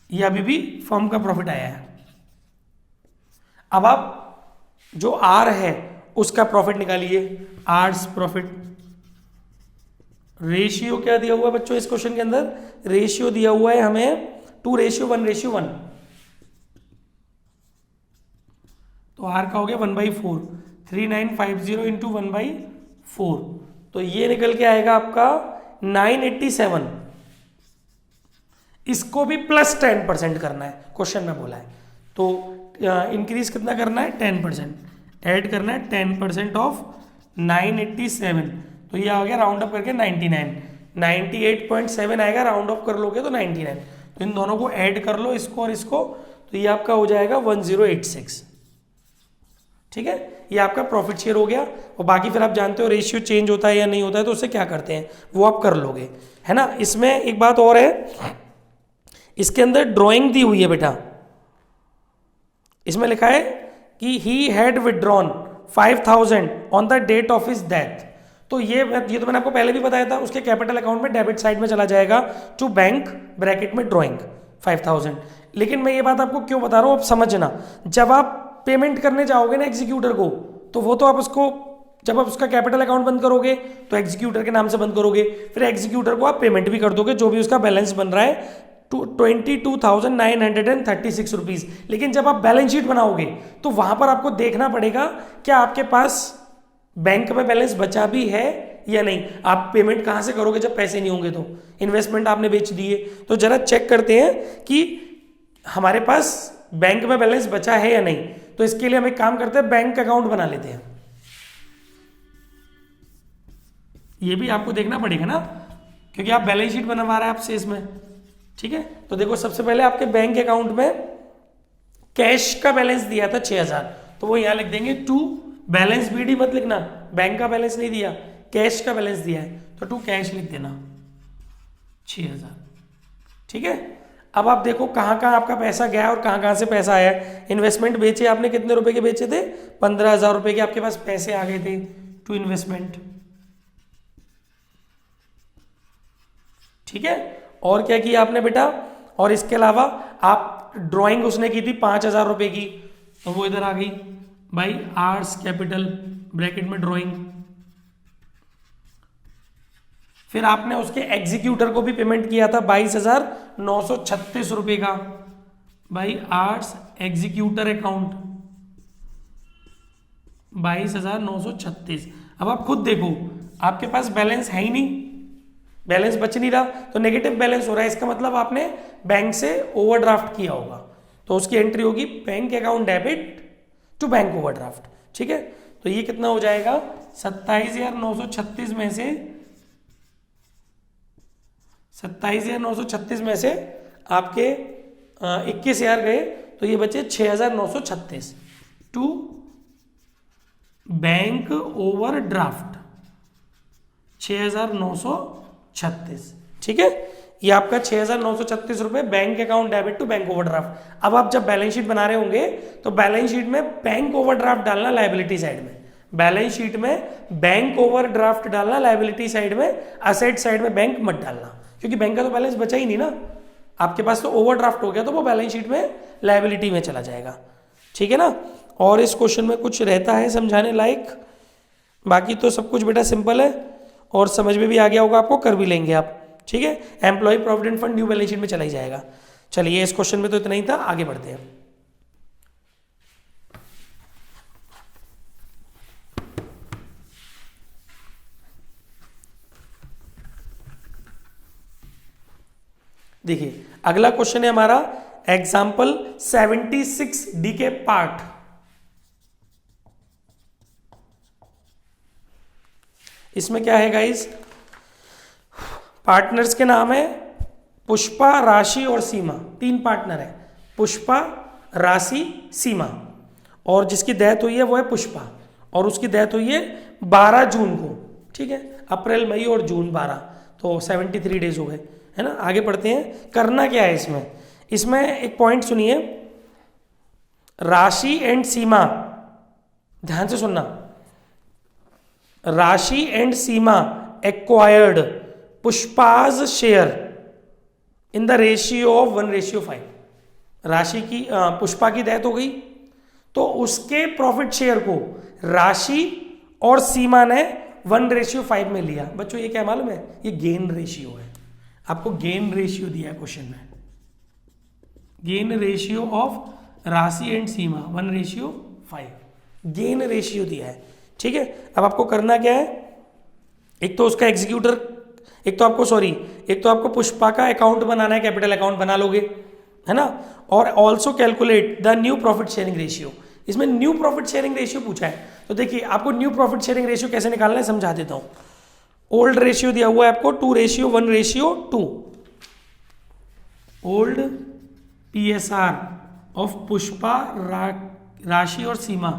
ये अभी भी फर्म का प्रॉफिट आया है। अब आप जो आर है उसका प्रॉफिट निकालिए, आर्स प्रॉफिट। रेशियो क्या दिया हुआ है बच्चों इस क्वेश्चन के अंदर, रेशियो दिया हुआ है हमें 2:1:1, तो आर का हो गया 1/4, 3950 इंटू 1/4, तो ये निकल के आएगा आपका 987। इसको भी प्लस 10% करना है, क्वेश्चन में बोला है, तो इंक्रीज कितना करना है 10%, ऐड करना है 10% ऑफ 987, तो ये आ गया राउंड अप करके 99। 98.7 आएगा, राउंड ऑफ कर लोगे तो 99। तो इन दोनों को ऐड कर लो, इसको और इसको, तो ये आपका हो जाएगा 1086। ठीक है, ये आपका प्रॉफिट शेयर हो गया। और बाकी फिर आप जानते हो रेशियो चेंज होता है या नहीं होता है, तो उससे क्या करते हैं वो आप कर लोगे, है ना। इसमें एक बात और है, इसके अंदर ड्राइंग दी हुई है बेटा। इसमें लिखा है कि he had withdrawn 5000 on the date of his death. तो ये तो मैंने आपको पहले भी बताया था, उसके कैपिटल अकाउंट में डेबिट साइड में चला जाएगा टू बैंक, ब्रैकेट में ड्राइंग 5000। लेकिन मैं ये बात आपको क्यों बता रहा हूँ, आप समझना। जब आप पेमेंट करने जाओगे ना एग्जीक्यूटर को, तो वो तो आप उसको, जब आप उसका कैपिटल अकाउंट बंद करोगे तो एग्जीक्यूटर के नाम से बंद करोगे, फिर एग्जीक्यूटर को आप पेमेंट भी कर दोगे जो भी उसका बैलेंस बन रहा है 22,936 रुपीज। लेकिन जब आप बैलेंस शीट बनाओगे तो वहां पर आपको देखना पड़ेगा क्या आपके पास बैंक में बैलेंस बचा भी है या नहीं। आप पेमेंट कहां से करोगे जब पैसे नहीं होंगे, तो इन्वेस्टमेंट आपने बेच दिए। तो जरा चेक करते हैं कि हमारे पास बैंक में बैलेंस बचा है या नहीं। तो इसके लिए हम एक काम करते हैं, बैंक अकाउंट बना लेते हैं। ये भी आपको देखना पड़ेगा ना, क्योंकि आप बैलेंस शीट बनवा रहे हैं आपसे इसमें। ठीक है, तो देखो सबसे पहले आपके बैंक अकाउंट में कैश का बैलेंस दिया था 6000, तो वो यहां लिख देंगे टू बैलेंस, बीडी मत लिखना, बैंक का बैलेंस नहीं दिया, कैश का बैलेंस दिया है, तो टू कैश लिख देना 6000। ठीक है, अब आप देखो कहां कहां आपका पैसा गया है और कहां कहां से पैसा आया है। इन्वेस्टमेंट बेचे आपने, कितने रुपए के बेचे थे, 15,000 रुपए के आपके पास पैसे आ गए थे टू इन्वेस्टमेंट। ठीक है, और क्या किया आपने बेटा, और इसके अलावा आप ड्राइंग उसने की थी 5,000 रुपए की, तो वो इधर आ गई भाई, आर्ट्स कैपिटल ब्रैकेट में ड्राइंग। फिर आपने उसके एग्जीक्यूटर को भी पेमेंट किया था 22,936 रुपए का, भाई आर्ट्स एग्जीक्यूटर अकाउंट 22,936। अब आप खुद देखो, आपके पास बैलेंस है ही नहीं, बैलेंस बच नहीं रहा, तो नेगेटिव बैलेंस हो रहा है, इसका मतलब आपने बैंक से ओवरड्राफ्ट किया होगा, तो उसकी एंट्री होगी bank account debit to bank overdraft. ठीक है, तो ये कितना हो जाएगा, 27,936 में से 27,936 में से आपके 21,000 गए, तो ये बचे 6,936 टू बैंक ओवरड्राफ्ट 6,936। ठीक है, ये आपका 6,936 रुपए bank account debit to bank overdraft. अब आप जब बैलेंस शीट बना रहे होंगे तो बैलेंस शीट में बैंक ओवरड्राफ्ट डालना लायबिलिटी साइड में, बैलेंस शीट में बैंक ओवरड्राफ्ट डालना लायबिलिटी साइड में, असेट साइड में बैंक मत डालना, क्योंकि बैंक का तो बैलेंस बचा ही नहीं ना, आपके पास तो ओवरड्राफ्ट हो गया, तो वो बैलेंस शीट में लायबिलिटी में चला जाएगा। ठीक है ना, और इस क्वेश्चन में कुछ रहता है समझाने लायक, बाकी तो सब कुछ बेटा सिंपल है और समझ में भी आ गया होगा आपको, कर भी लेंगे आप। ठीक है, employee provident fund new balance sheet में चला ही जाएगा। चलिए, इस क्वेश्चन में तो इतना ही था, आगे बढ़ते हैं। देखिए अगला क्वेश्चन है हमारा एग्जाम्पल 76D के पार्ट। इसमें क्या है गाइस, पार्टनर्स के नाम है पुष्पा, राशि और सीमा, 3 पार्टनर है, पुष्पा, राशि, सीमा, और जिसकी डेथ हुई है वो है पुष्पा, और उसकी डेथ हुई है 12 जून को। ठीक है, अप्रैल, मई और जून 12, तो 73 डेज हो गए, है ना। आगे पढ़ते हैं, करना क्या है इसमें। इसमें एक पॉइंट सुनिए, राशि एंड सीमा, ध्यान से सुनना, Rashi and Seema acquired Pushpa's share in the ratio of 1:5। Rashi की पुष्पा की डेथ हो गई, तो उसके प्रॉफिट शेयर को राशि और सीमा ने 1:5 में लिया। बच्चों ये क्या मालूम है, ये गेन रेशियो है, आपको गेन रेशियो दिया है क्वेश्चन में, गेन रेशियो ऑफ राशि एंड सीमा 1:5, गेन रेशियो दिया है। ठीक है, अब आपको करना क्या है, एक तो उसका एग्जीक्यूटर, एक तो आपको पुष्पा का अकाउंट बनाना है, कैपिटल अकाउंट बना लोगे, है ना, और also calculate the new profit sharing ratio. इसमें न्यू प्रॉफिट शेयरिंग रेशियो पूछा है, तो देखिए आपको न्यू प्रॉफिट शेयरिंग रेशियो कैसे निकालना है समझा देता हूं। ओल्ड रेशियो दिया हुआ है आपको 2:1:2। ओल्ड PSR ऑफ पुष्पा, राशि और सीमा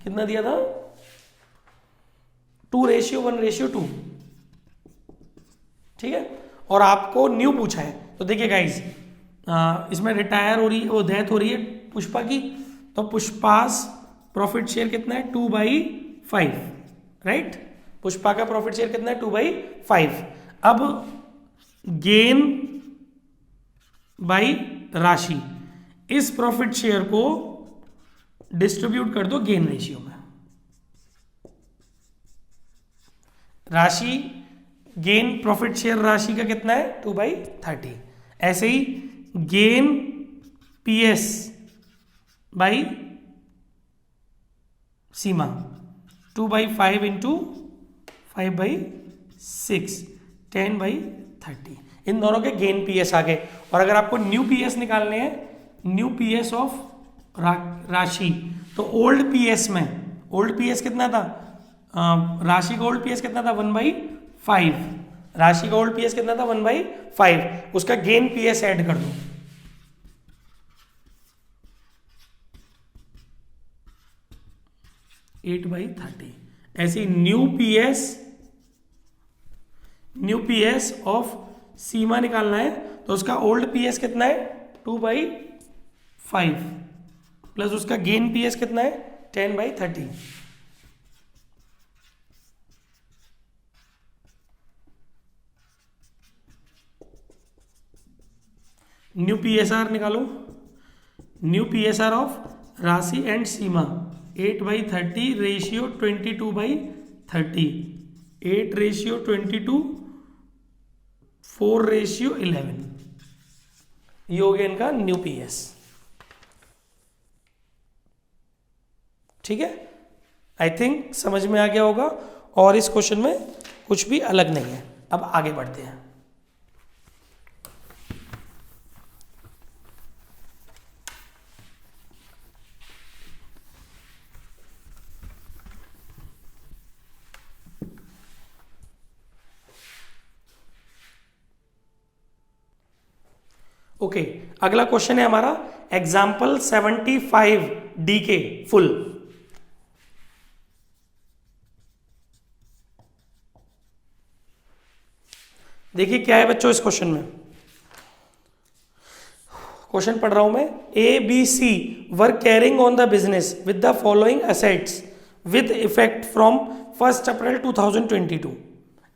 कितना दिया था? 2:1:2। ठीक है, और आपको न्यू पूछा है। तो देखिए गाइज, इसमें रिटायर हो रही है, वो डेथ हो रही है पुष्पा की, तो पुष्पास प्रॉफिट शेयर कितना है? 2/5, राइट। पुष्पा का प्रॉफिट शेयर कितना है? 2/5। अब गेन बाई राशि, इस प्रॉफिट शेयर को डिस्ट्रीब्यूट कर दो गेन रेशियो में। राशि गेन प्रॉफिट शेयर राशि का कितना है? 2/30। ऐसे ही gain PS by Seema 2/5 into 5/6, 10/30। इन दोनों के गेन PS आ गए। और अगर आपको न्यू PS निकालने हैं, न्यू PS ऑफ राशि, तो ओल्ड PS में, ओल्ड PS कितना था? राशि का ओल्ड PS कितना था? 1/5। राशि का ओल्ड PS कितना था? 1/5। उसका गेन PS ऐड कर दो, एट बाई 30। ऐसे न्यू PS ऑफ सीमा निकालना है, तो उसका ओल्ड PS कितना है? 2/5 प्लस उसका गेन PS कितना है? 10/30। न्यू PSR निकालो, न्यू PSR ऑफ राशि एंड सीमा 8/30 रेशियो 22/30, 8:22, 4:11। ये हो गया इनका न्यू PS। ठीक है, आई थिंक समझ में आ गया होगा, और इस क्वेश्चन में कुछ भी अलग नहीं है। अब आगे बढ़ते हैं। ओके, अगला क्वेश्चन है हमारा एग्जाम्पल 75D के फुल। देखिए क्या है बच्चों इस क्वेश्चन में। क्वेश्चन पढ़ रहा हूं मैं। ABC were carrying on the business with the following assets with effect from 1 April 2022।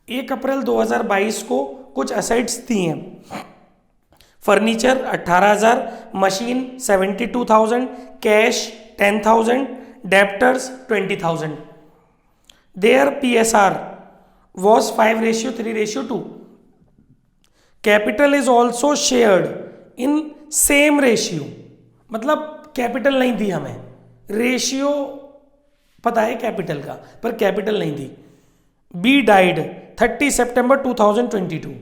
1 April 2022 को कुछ एसेट्स दी हैं। Furniture 18,000, machine 72,000, cash 10,000, debtors 20,000। Their PSR was 5:3:2। Capital is also shared in same ratio, मतलब capital नहीं दी हमें, ratio पता है कैपिटल का, पर कैपिटल नहीं दी। B died 30 September 2022।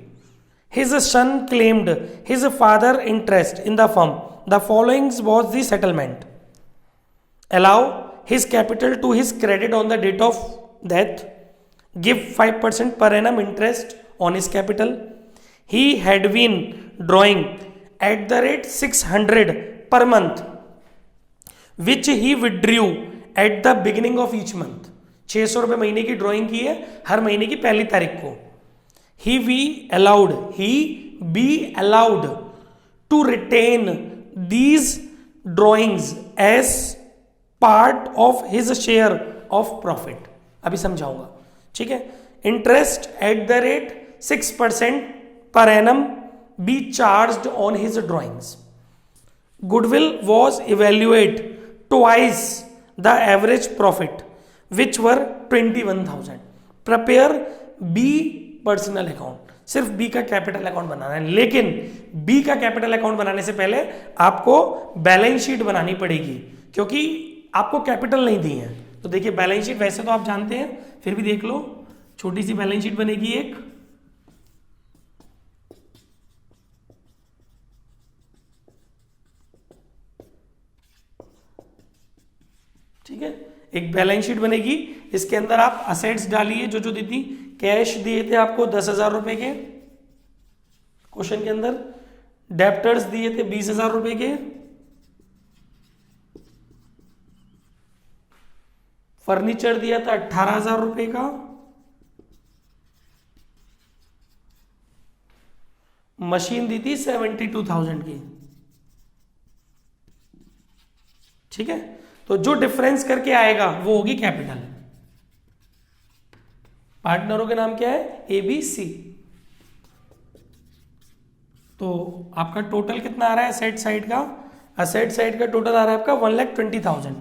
His son claimed his father interest in the firm. The following was the settlement. Allow his capital to his credit on the date of death. Give 5% per annum interest on his capital. He had been drawing at the rate 600 per month, which he withdrew at the beginning of each month. 600 रुपये महीने की drawing की है हर महीने की पहली तारीख को। He be allowed to retain these drawings as part of his share of profit। अभी समझाऊंगा, ठीक है। Interest at the rate 6% per annum be charged on his drawings. Goodwill was evaluated twice the average profit, which were 21,000। Prepare B personal account. सिर्फ B का capital account बनाना है, लेकिन B का कैपिटल अकाउंट बनाने से पहले आपको बैलेंस शीट बनानी पड़ेगी, क्योंकि आपको कैपिटल नहीं दी है। तो देखिए बैलेंस शीट वैसे तो आप जानते हैं, फिर भी देख लो, छोटी सी बैलेंस शीट बनेगी एक। ठीक है, एक बैलेंस शीट बनेगी, इसके अंदर आप असेट्स डालिए जो जो दी थी, कैश दिए थे आपको 10,000 रुपए के क्वेश्चन के अंदर, डेप्टर्स दिए थे 20,000 रुपए के, फर्नीचर दिया था 18,000 रुपए का, मशीन दी थी 72,000 की। ठीक है, तो जो डिफरेंस करके आएगा वो होगी कैपिटल। पार्टनरों के नाम क्या है? ABC। तो आपका टोटल कितना आ रहा है असेट साइड का? असेट साइड का टोटल आ रहा है आपका 1,20,000।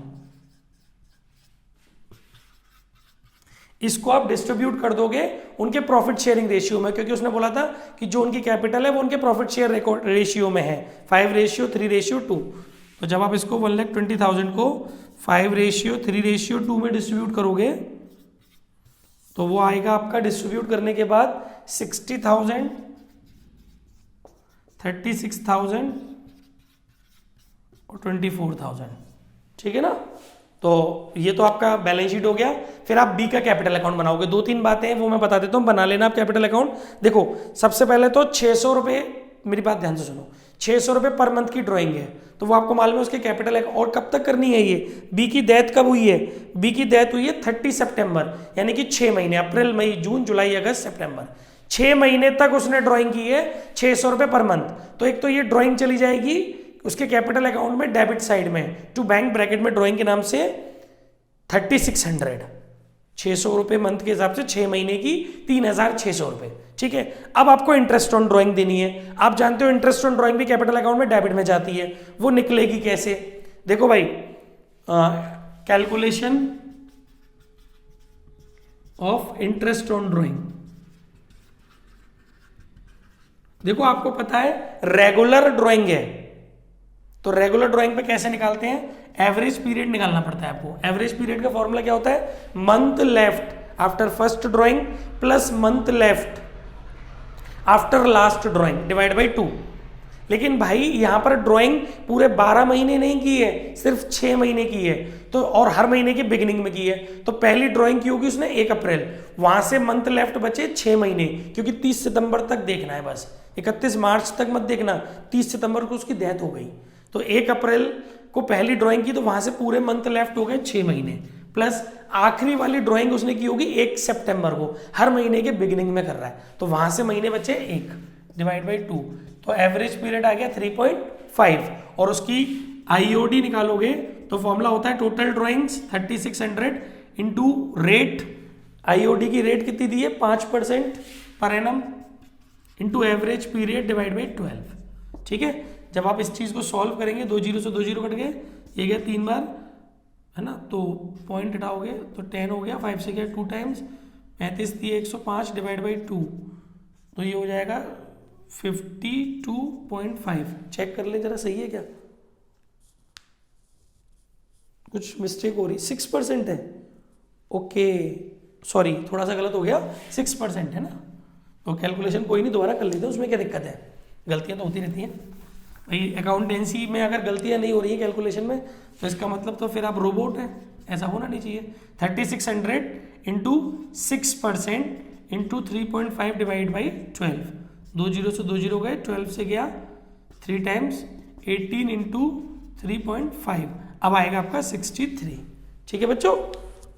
इसको आप डिस्ट्रीब्यूट कर दोगे उनके प्रॉफिट शेयरिंग रेशियो में, क्योंकि उसने बोला था कि जो उनकी कैपिटल है वो उनके प्रॉफिट शेयर रेशियो में है, 5:3:2। तो जब आप इसको 1,20,000 को 5:3:2 में डिस्ट्रीब्यूट करोगे तो वो आएगा आपका, डिस्ट्रीब्यूट करने के बाद 60,000, 36,000 और 24,000। ठीक है ना? तो ये तो आपका बैलेंस शीट हो गया। फिर आप बी का कैपिटल अकाउंट बनाओगे। 2-3 बातें हैं वो मैं बता देता हूँ, बना लेना आप कैपिटल अकाउंट। देखो, सबसे पहले तो 600 रुपये, मेरी बात ध्यान से सुनो, 600 रुपये पर मंथ की ड्राइंग है, तो वो आपको मालूम है उसके कैपिटल अकाउंट। और कब तक करनी है ये? बी की डेथ कब हुई है? बी की डेथ हुई है 30 सितंबर, यानी कि 6 महीने, अप्रैल, मई, जून, जुलाई, अगस्त, सितंबर, 6 महीने तक उसने ड्राइंग की है, 600 रुपये पर मंथ। तो एक तो ये ड्राइंग चली जाएगी उसके कैपिटल अकाउंट में डेबिट साइड में, टू बैंक ब्रैकेट में ड्राइंग के नाम से 3600, 600 रुपये मंथ के हिसाब से 6 महीने की 3,600 रुपये। ठीक है, अब आपको इंटरेस्ट ऑन ड्राइंग देनी है। आप जानते हो इंटरेस्ट ऑन ड्राइंग भी कैपिटल अकाउंट में डेबिट में जाती है, वो निकलेगी कैसे? देखो भाई, calculation of interest on drawing. देखो, आपको पता है रेगुलर ड्राइंग है, तो रेगुलर ड्राइंग पे कैसे निकालते हैं? एवरेज पीरियड निकालना पड़ता है आपको। एवरेज पीरियड का फॉर्मूला क्या होता है? Month left after first drawing plus month left after last drawing divide by 2। लेकिन भाई यहां पर ड्राइंग पूरे 12 महीने नहीं की है, सिर्फ 6 महीने की है, तो और हर महीने की बिगिनिंग में की है। तो पहली ड्राइंग की होगी उसने 1 अप्रैल, वहां से मंथ लेफ्ट बचे 6 महीने, क्योंकि 30 सितंबर तक देखना है बस, 31 मार्च तक मत देखना, 30 सितंबर को उसकी डेथ हो गई। तो 1 अप्रैल को पहली ड्राइंग की, तो वहां से पूरे मंथ लेफ्ट हो गए 6 महीने, प्लस आखिरी वाली ड्राइंग उसने की होगी 1 सितंबर को, हर महीने के बिगिनिंग में कर रहा है, तो वहां से महीने बचे 1 डिवाइड बाई 2, तो एवरेज पीरियड आ गया 3.5। और उसकी आईओडी निकालोगे तो फॉर्मूला होता है total drawings 3600 into rate. IOD की रेट कितनी दी है? 5% per annum into average period divide by 12। ठीक है, जब आप इस चीज को सॉल्व करेंगे, 2 0 से 2 0 कट गए, ये गया 3 बार, है ना, तो पॉइंट हटाओगे तो 10 हो गया, 5 से गया 2 टाइम्स, 35 दिए 105 डिवाइड बाई 2, तो ये हो जाएगा 52.5। चेक कर ले जरा, सही है क्या? कुछ मिस्टेक हो रही, 6% है। ओके, सॉरी, थोड़ा सा गलत हो गया, 6% है ना, तो कैलकुलेशन कोई नहीं, दोबारा कर लेते, उसमें क्या दिक्कत है, गलतियां तो होती रहती हैं भाई। अकाउंटेंसी में अगर गलतियां नहीं हो रही है कैलकुलेशन में, तो इसका मतलब तो फिर आप रोबोट हैं, ऐसा होना नहीं चाहिए। 3600 इंटू 6% इंटू 3.5 डिवाइड बाई 12, 2 0 से 2 0 गए, 12 से गया 3 टाइम्स, 18 इंटू 3.5, अब आएगा आपका 63। ठीक है बच्चों,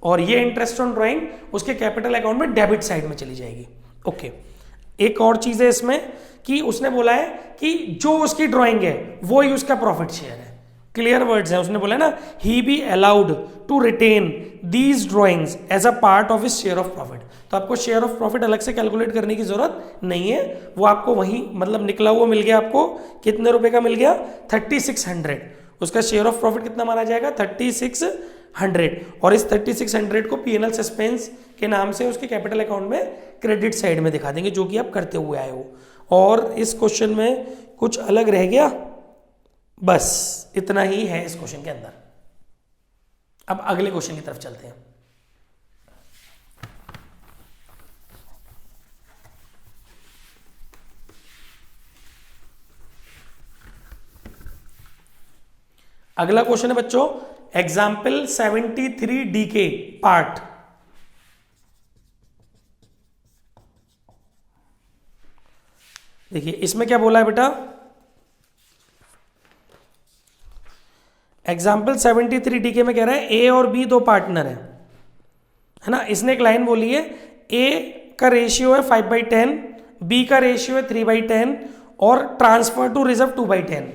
और ये इंटरेस्ट ऑन ड्राइंग उसके कैपिटल अकाउंट में डेबिट साइड में चली जाएगी। ओके, एक और चीज है इसमें कि उसने बोला है कि जो उसकी ड्राइंग है वो ही उसका प्रॉफिट शेयर है। क्लियर वर्ड्स है, उसने बोला ना, he be allowed to retain these drawings as a part of his share of profit. तो आपको शेयर ऑफ प्रॉफिट अलग से कैलकुलेट करने की जरूरत नहीं है, वो आपको वही मतलब निकला हुआ मिल गया। आपको कितने रुपए का मिल गया? 3600। उसका शेयर ऑफ प्रॉफिट कितना माना जाएगा? 3600। और इस 3600 को पीएनएल सस्पेंस के नाम से उसके कैपिटल अकाउंट में क्रेडिट साइड में दिखा देंगे, जो कि आप करते हुए आए हो। और इस क्वेश्चन में कुछ अलग रह गया? बस इतना ही है इस क्वेश्चन के अंदर। अब अगले क्वेश्चन की तरफ चलते हैं। अगला क्वेश्चन है बच्चों, एग्जाम्पल 73 डी के पार्ट। देखिए इसमें क्या बोला है बेटा, एग्जाम्पल 73 डीके में कह रहा है ए और बी दो पार्टनर है ना। इसने एक लाइन बोली है, ए का रेशियो है 5/10, बी का रेशियो है 3/10 और ट्रांसफर टू रिजर्व 2/10।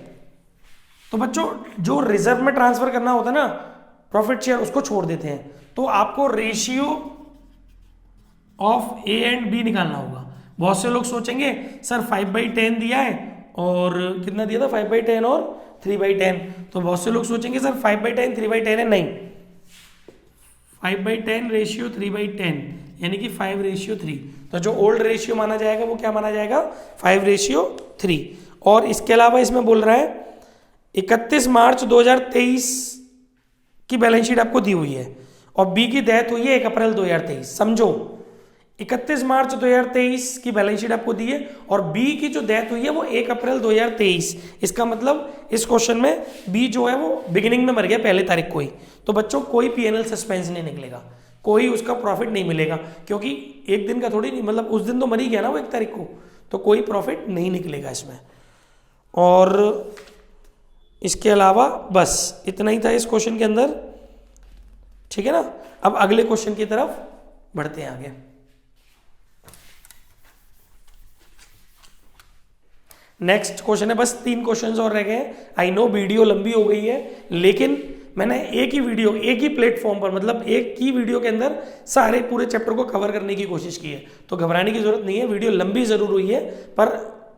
तो बच्चों जो रिजर्व में ट्रांसफर करना होता है ना प्रॉफिट शेयर, उसको छोड़ देते हैं। तो आपको ratio of A and B निकालना होगा। बहुत से लोग सोचेंगे सर 5/10 दिया है और कितना दिया था 5/10 और 3/10, तो बहुत से लोग सोचेंगे सर 5/10 3/10 है, नहीं 5/10 रेशियो 3/10 यानी कि 5:3। तो जो ओल्ड रेशियो माना जाएगा वो क्या माना जाएगा 5:3। और इसके अलावा इसमें बोल रहा है 31 मार्च 2023 की बैलेंस शीट आपको दी हुई है और बी की डेथ हुई है 1 अप्रैल 2023। समझो 31 मार्च 2023 की बैलेंस शीट आपको दी है और बी की जो डेथ हुई है वो 1 अप्रैल 2023। इसका मतलब इस क्वेश्चन में बी जो है वो बिगिनिंग में मर गया, पहले तारीख को ही। तो बच्चों कोई पीएनएल सस्पेंस नहीं निकलेगा, कोई उसका प्रॉफिट नहीं मिलेगा, क्योंकि एक दिन का थोड़ी नहीं, मतलब उस दिन तो मर ही गया ना वो 1 तारीख को, तो कोई प्रॉफिट नहीं निकलेगा इसमें। और इसके अलावा बस इतना ही था इस क्वेश्चन के अंदर, ठीक है ना। अब अगले क्वेश्चन की तरफ बढ़ते हैं आगे। नेक्स्ट क्वेश्चन है, बस 3 क्वेश्चंस और रह गए हैं। आई नो वीडियो लंबी हो गई है, लेकिन मैंने एक ही वीडियो एक ही प्लेटफॉर्म पर, मतलब एक ही वीडियो के अंदर सारे पूरे चैप्टर को कवर करने की कोशिश की है, तो घबराने की जरूरत नहीं है। वीडियो लंबी जरूर हुई है पर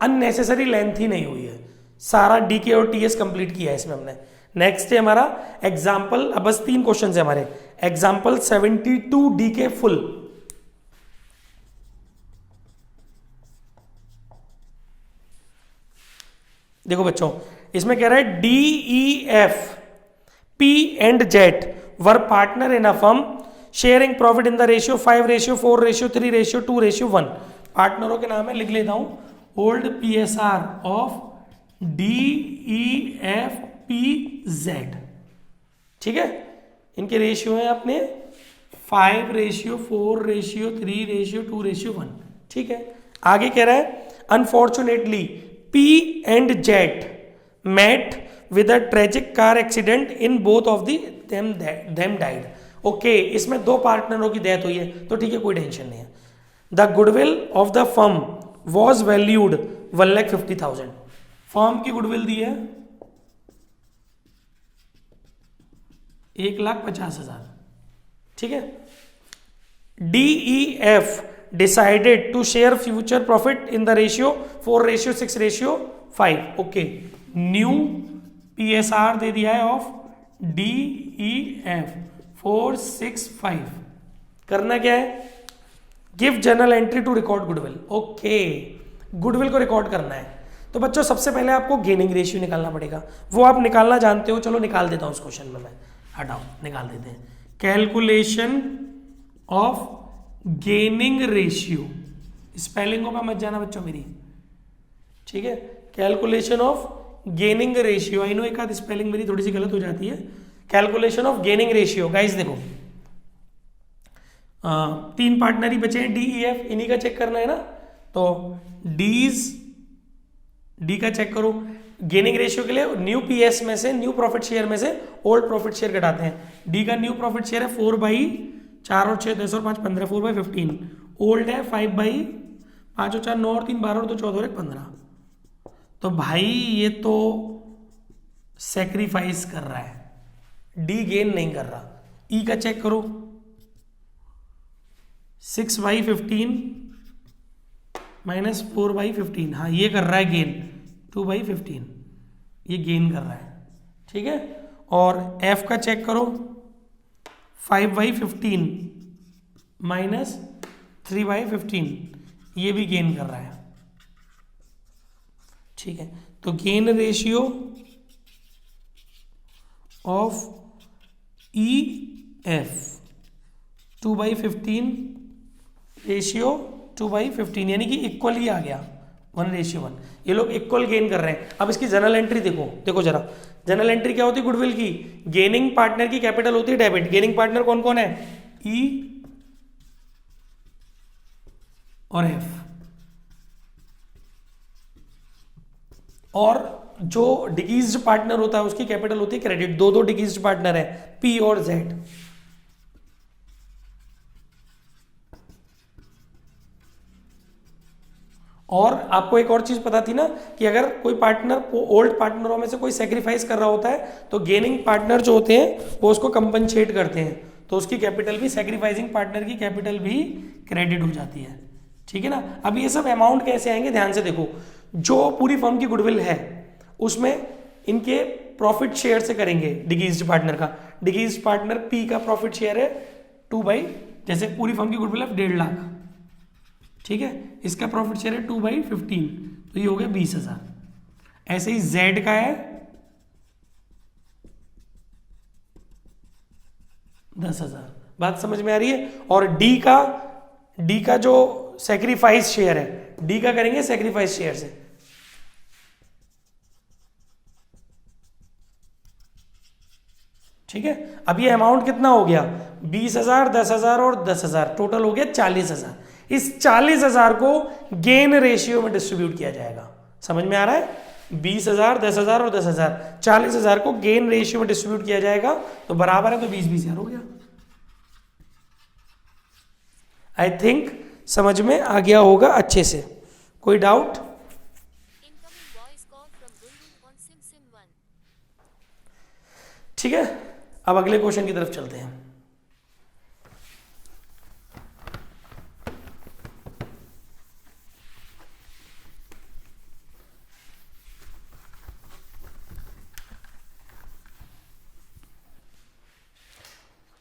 अननेसेसरी लेंथी नहीं हुई है। सारा डीके और टीएस कंप्लीट किया है इसमें हमने। नेक्स्ट है हमारा एग्जाम्पल, अब बस 3 क्वेश्चन है हमारे। Example 72 DK full. देखो बच्चों इसमें कह रहा है D E F P and Z were partner in a firm sharing profit in the ratio 5:4:3:2:1। पार्टनरों के नाम है, लिख लेता हूं, old PSR of D E F P Z. ठीक है, इनके रेशियो है अपने 5:4:3:2:1। ठीक है, आगे कह रहा है unfortunately P and Z met with a tragic car accident in both of them died। Okay, इसमें 2 पार्टनरों की डेथ हुई है, तो ठीक है कोई टेंशन नहीं है। The goodwill of the firm was valued 1,50,000। Firm की गुडविल दी है 1,50,000। ठीक है, DEF decided to share future profit in the ratio 4:6:5। Okay, new PSR दे दिया है ऑफ DEF 465। करना क्या है, give journal entry to record goodwill. Okay, goodwill को रिकॉर्ड करना है। तो बच्चों सबसे पहले आपको गेनिंग रेशियो निकालना पड़ेगा, वो आप निकालना जानते हो, चलो निकाल देता हूं उस क्वेश्चन में, मैं हटाओ निकाल देते हैं। Calculation of gaining ratio, spelling को मैं मत जाना बच्चों मेरी, ठीक है। Calculation of gaining ratio, I know एक आध स्पेलिंग मेरी थोड़ी सी गलत हो जाती है। Calculation of gaining ratio, guys देखो 3 पार्टनर ही बचे हैं डी ई एफ, इन्हीं का चेक करना है ना। तो डी का चेक करो। गेनिंग रेशियो के लिए न्यू पीएस में से, न्यू प्रॉफिट शेयर में से ओल्ड प्रॉफिट शेयर घटाते हैं। डी का न्यू प्रॉफिट शेयर है 4/4 और 6 10 और 5 15 4/15। ओल्ड है 5/5 और 4 9 और 3 12 और 2 14 और 1 15। तो भाई ये तो सेक्रीफाइस कर रहा है, डी गेन नहीं कर रहा। ई का चेक करो 6/15 माइनस 4/15, हाँ ये कर रहा है गेन 2/15, ये गेन कर रहा है। ठीक है, और एफ का चेक करो 5/15 माइनस 3/15, ये भी गेन कर रहा है। ठीक है, तो gain ratio of E F 2/15 ratio 2/15, यानी कि इक्वल ही आ गया 1:1। ये लोग इक्वल गेन कर रहे हैं। अब इसकी जर्नल एंट्री देखो, देखो जरा जर्नल एंट्री क्या होती है गुडविल की। गेनिंग पार्टनर की कैपिटल होती है डेबिट। गेनिंग पार्टनर कौन कौन है, ई और एफ। और जो डिगीज्ड पार्टनर होता है उसकी कैपिटल होती है क्रेडिट। दो दो डिगीज्ड पार्टनर है, पी और जेड। और आपको एक और चीज पता थी ना कि अगर कोई पार्टनर ओल्ड पार्टनरों में से कोई सेक्रीफाइस कर रहा होता है तो गेनिंग पार्टनर जो होते हैं वो उसको कंपनसेट करते हैं, तो उसकी कैपिटल भी, सेक्रीफाइसिंग पार्टनर की कैपिटल भी क्रेडिट हो जाती है। ठीक है ना। अब ये सब अमाउंट कैसे आएंगे, ध्यान से देखो। जो पूरी फर्म की गुडविल है उसमें इनके प्रॉफिट शेयर से करेंगे डिगीज्ड पार्टनर का। डिगीज्ड पार्टनर पी का प्रॉफिट शेयर है 2/, जैसे पूरी फर्म की गुडविल है 1.5 लाख, ठीक है, इसका प्रॉफिट शेयर है 2/15, तो ये हो गया 20,000। ऐसे ही जेड का है 10,000। बात समझ में आ रही है। और डी का जो सेक्रीफाइस शेयर है, डी का करेंगे सेक्रीफाइस शेयर से। ठीक है। अब ये अमाउंट कितना हो गया, 20,000, 10,000 और 10,000, टोटल हो गया 40,000। इस 40,000 को गेन रेशियो में डिस्ट्रीब्यूट किया जाएगा। समझ में आ रहा है। 20,000, 10,000 और 10,000, 40,000 को गेन रेशियो में डिस्ट्रीब्यूट किया जाएगा, तो बराबर है, तो 20,000 हो गया। आई थिंक समझ में आ गया होगा अच्छे से। कोई डाउट? ठीक है, अब अगले क्वेश्चन की तरफ चलते हैं।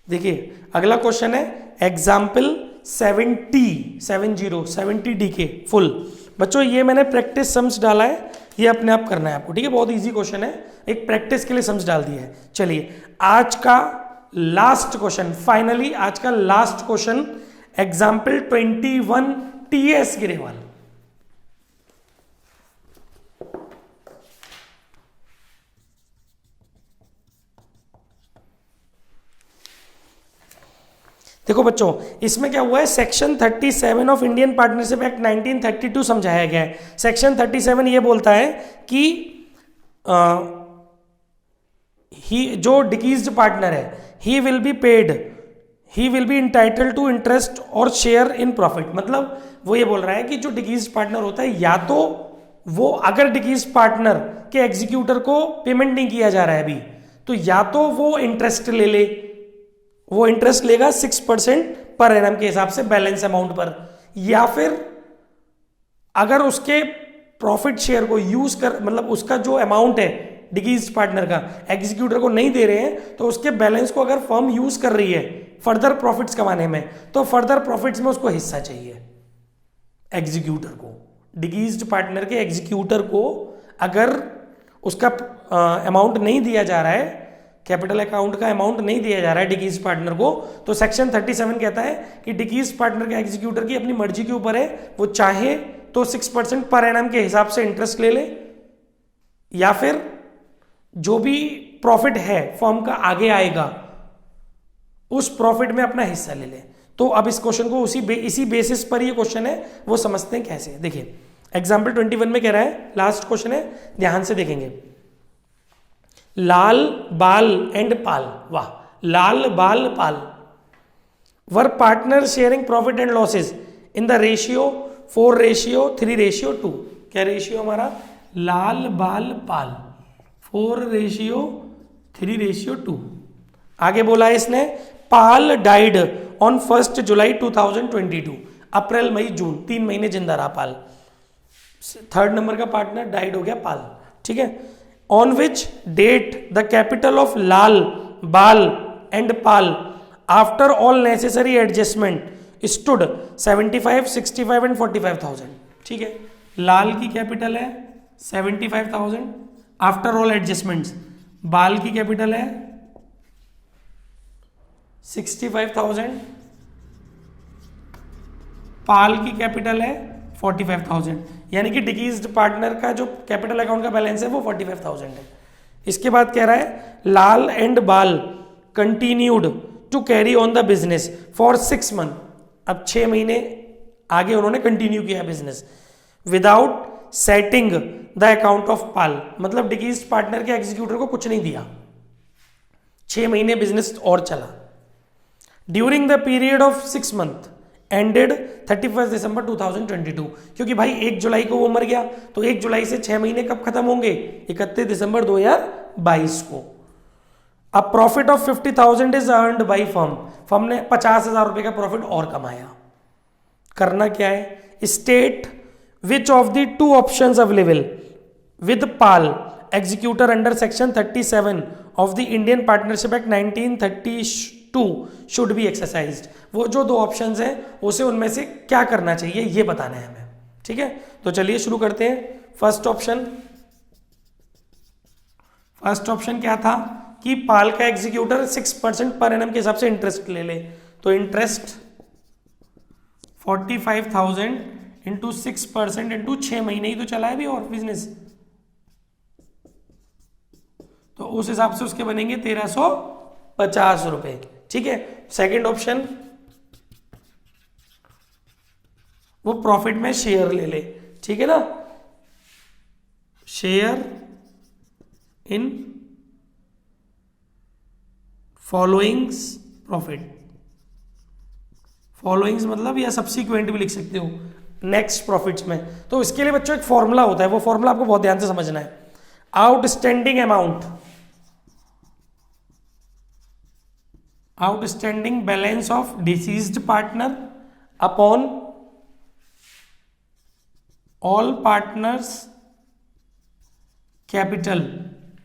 देखिए अगला क्वेश्चन है एग्जाम्पल 70 डी के फुल। बच्चों ये मैंने प्रैक्टिस सम्स डाला है, ये अपने आप करना है आपको। ठीक है, बहुत इजी क्वेश्चन है, एक प्रैक्टिस के लिए सम्स डाल दिया है। चलिए आज का लास्ट क्वेश्चन, फाइनली आज का last question, example 21 TS Grewal. देखो बच्चों, इसमें क्या हुआ है, section 37 of Indian partnership act 1932 समझाया गया है। सेक्शन 37 ये बोलता है कि जो डिगीज्ड पार्टनर है, he will be entitled to interest और शेयर इन प्रॉफिट। मतलब वो ये बोल रहा है कि जो डिगीज्ड पार्टनर होता है, या तो वो, अगर डिगीज्ड पार्टनर के एग्जीक्यूटर को पेमेंट नहीं किया जा रहा है अभी, तो या तो वो इंटरेस्ट ले, वो इंटरेस्ट लेगा 6% पर एनम के हिसाब से बैलेंस अमाउंट पर, या फिर अगर उसके प्रॉफिट शेयर को यूज कर, मतलब उसका जो अमाउंट है डिगीज्ड पार्टनर का एग्जीक्यूटर को नहीं दे रहे हैं, तो उसके बैलेंस को अगर फर्म यूज कर रही है फर्दर प्रॉफिट्स कमाने में, तो फर्दर प्रॉफिट्स में उसको हिस्सा चाहिए एग्जीक्यूटर को। डिगीज्ड पार्टनर के एग्जीक्यूटर को अगर उसका अमाउंट नहीं दिया जा रहा है, कैपिटल अकाउंट का अमाउंट नहीं दिया जा रहा है डिगीज्ड पार्टनर को, तो सेक्शन 37 कहता है कि डिगीज्ड पार्टनर के एग्जीक्यूटर की अपनी मर्जी के ऊपर है, वो चाहे तो 6% पर एनम के हिसाब से इंटरेस्ट ले, या फिर जो भी प्रॉफिट है फर्म का आगे आएगा उस प्रॉफिट में अपना हिस्सा ले। तो अब इस क्वेश्चन को इसी बेसिस पर ये क्वेश्चन है, वो समझते हैं कैसे। देखिए एग्जाम्पल 21 में कह रहा है, लास्ट क्वेश्चन है, ध्यान से देखेंगे। लाल बाल एंड पाल, वाह, Lal Bal Pal were partner sharing profit and losses in the ratio 4:3:2। क्या रेशियो हमारा, लाल बाल पाल 4:3:2। आगे बोला है इसने, पाल डाइड ऑन 1 जुलाई 2022, अप्रैल मई जून 3 महीने जिंदा रहा पाल। 3rd नंबर का पार्टनर डाइड हो गया पाल। ठीक है, on which date the capital of Lal, Bal and Pal after all necessary adjustment stood 75, 65 and 45,000। ठीक है, लाल की कैपिटल है 75,000 आफ्टर ऑल एडजस्टमेंट्स, बाल की कैपिटल है 65,000, पाल की कैपिटल है 45,000, यानी कि डिगीज्ड पार्टनर का जो कैपिटल अकाउंट का बैलेंस है वो 45,000 है। इसके बाद कह रहा है Lal and Bal continued to carry on the business for 6 month. अब 6 महीने आगे उन्होंने कंटिन्यू किया business without settling the account of Pal, मतलब डिकीज पार्टनर के एग्जीक्यूटर को कुछ नहीं दिया, 6 महीने बिजनेस और चला। During the period of 6 month ended 31 दिसंबर 2022, क्योंकि भाई 1 जुलाई को वो मर गया, तो 1 जुलाई से 6 महीने कब खत्म होंगे, 31 दिसंबर 2022 को। अब profit of 50,000 is earned by firm, firm ने 50,000 रुपए का प्रॉफिट और कमाया। करना क्या है, state which of the 2 options available with Pal executor under section 37 of the Indian partnership act 1932 should be exercised. वो जो 2 ऑप्शंस हैं उसे उनमें से क्या करना चाहिए ये बताना है हमें, ठीक है। तो चलिए शुरू करते हैं। फर्स्ट ऑप्शन क्या था कि पाल का एग्जीक्यूटर 6% पर एनम के हिसाब से इंटरेस्ट ले ले, तो इंटरेस्ट 45,000 इंटू 6% इंटू 6 महीने ही तो चला है भी और बिजनेस, तो उस हिसाब से उसके बनेंगे 1350 रुपए, ठीक है। सेकंड ऑप्शन, वो प्रॉफिट में शेयर ले ले, ठीक है ना, share in followings profit, followings मतलब या सब्सिक्वेंट भी लिख सकते हो, नेक्स्ट प्रॉफिट्स में। तो इसके लिए बच्चों एक फॉर्मूला होता है, वो फॉर्मूला आपको बहुत ध्यान से समझना है। Outstanding amount, outstanding balance of deceased partner upon all partners capital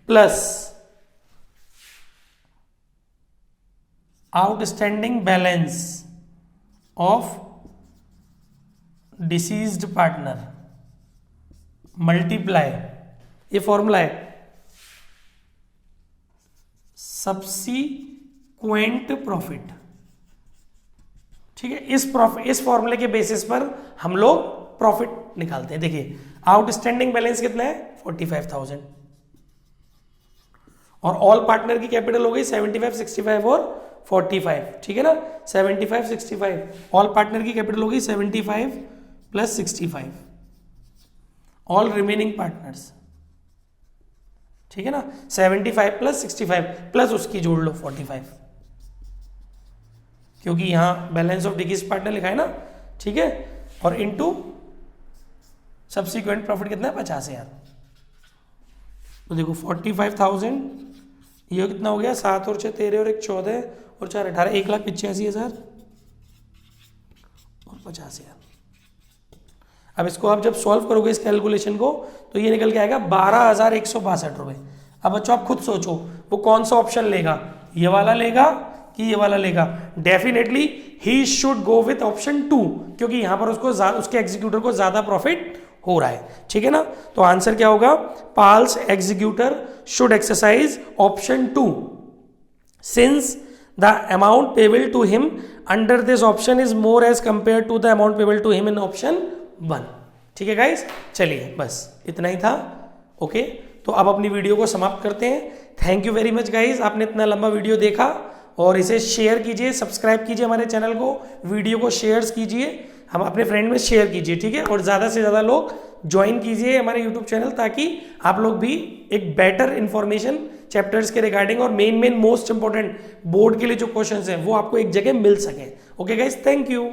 plus outstanding balance of deceased partner multiply, ये फॉर्मूला है, सब्सीक्वेंट प्रॉफिट, ठीक है। इस फॉर्मूले के बेसिस पर हम लोग प्रॉफिट निकालते हैं। देखिए आउटस्टैंडिंग बैलेंस कितना है 45,000 और ऑल पार्टनर की कैपिटल हो गई 75, 65 और 45, ठीक है ना, 75, 65, ऑल पार्टनर की कैपिटल हो गई 75 प्लस 65, ऑल रिमेनिंग पार्टनर्स, ठीक है ना, 75 प्लस 65 प्लस उसकी जोड़ लो 45, क्योंकि यहां बैलेंस ऑफ डिकीज पार्टनर लिखा है ना, ठीक है, और इनटू सब्सिक्वेंट प्रॉफिट कितना है 50,000। तो देखो 45,000, ये कितना हो गया, 7 और 6 13 और 1 14 और 4 18, 1,85,000 और 50,000। अब इसको आप जब सॉल्व करोगे इस कैलकुलेशन को तो ये निकल के आएगा 12,162 रुपए। अब बच्चों आप खुद सोचो वो कौन सा ऑप्शन लेगा, ये वाला लेगा कि ये वाला लेगा। Definitely he should go with option 2, क्योंकि यहां पर उसको उसके एग्जीक्यूटर को ज्यादा प्रॉफिट हो रहा है, ठीक है ना। तो आंसर क्या होगा, Pal's executor should exercise option 2 since the amount payable to him under this option is more as compare to the amount payable to him in option 1, ठीक है गाइस। चलिए बस इतना ही था, ओके। तो अब अपनी वीडियो को समाप्त करते हैं। Thank you very much guys, आपने इतना लंबा वीडियो देखा और इसे शेयर कीजिए, सब्सक्राइब कीजिए हमारे चैनल को, वीडियो को शेयर कीजिए, हम अपने फ्रेंड में शेयर कीजिए, ठीक है, और ज़्यादा से ज़्यादा लोग ज्वाइन कीजिए हमारे यूट्यूब चैनल, ताकि आप लोग भी एक बेटर इन्फॉर्मेशन चैप्टर्स के रिगार्डिंग और मेन मोस्ट इंपॉर्टेंट बोर्ड के लिए जो क्वेश्चंस हैं वो आपको एक जगह मिल सके। Okay guys, thank you.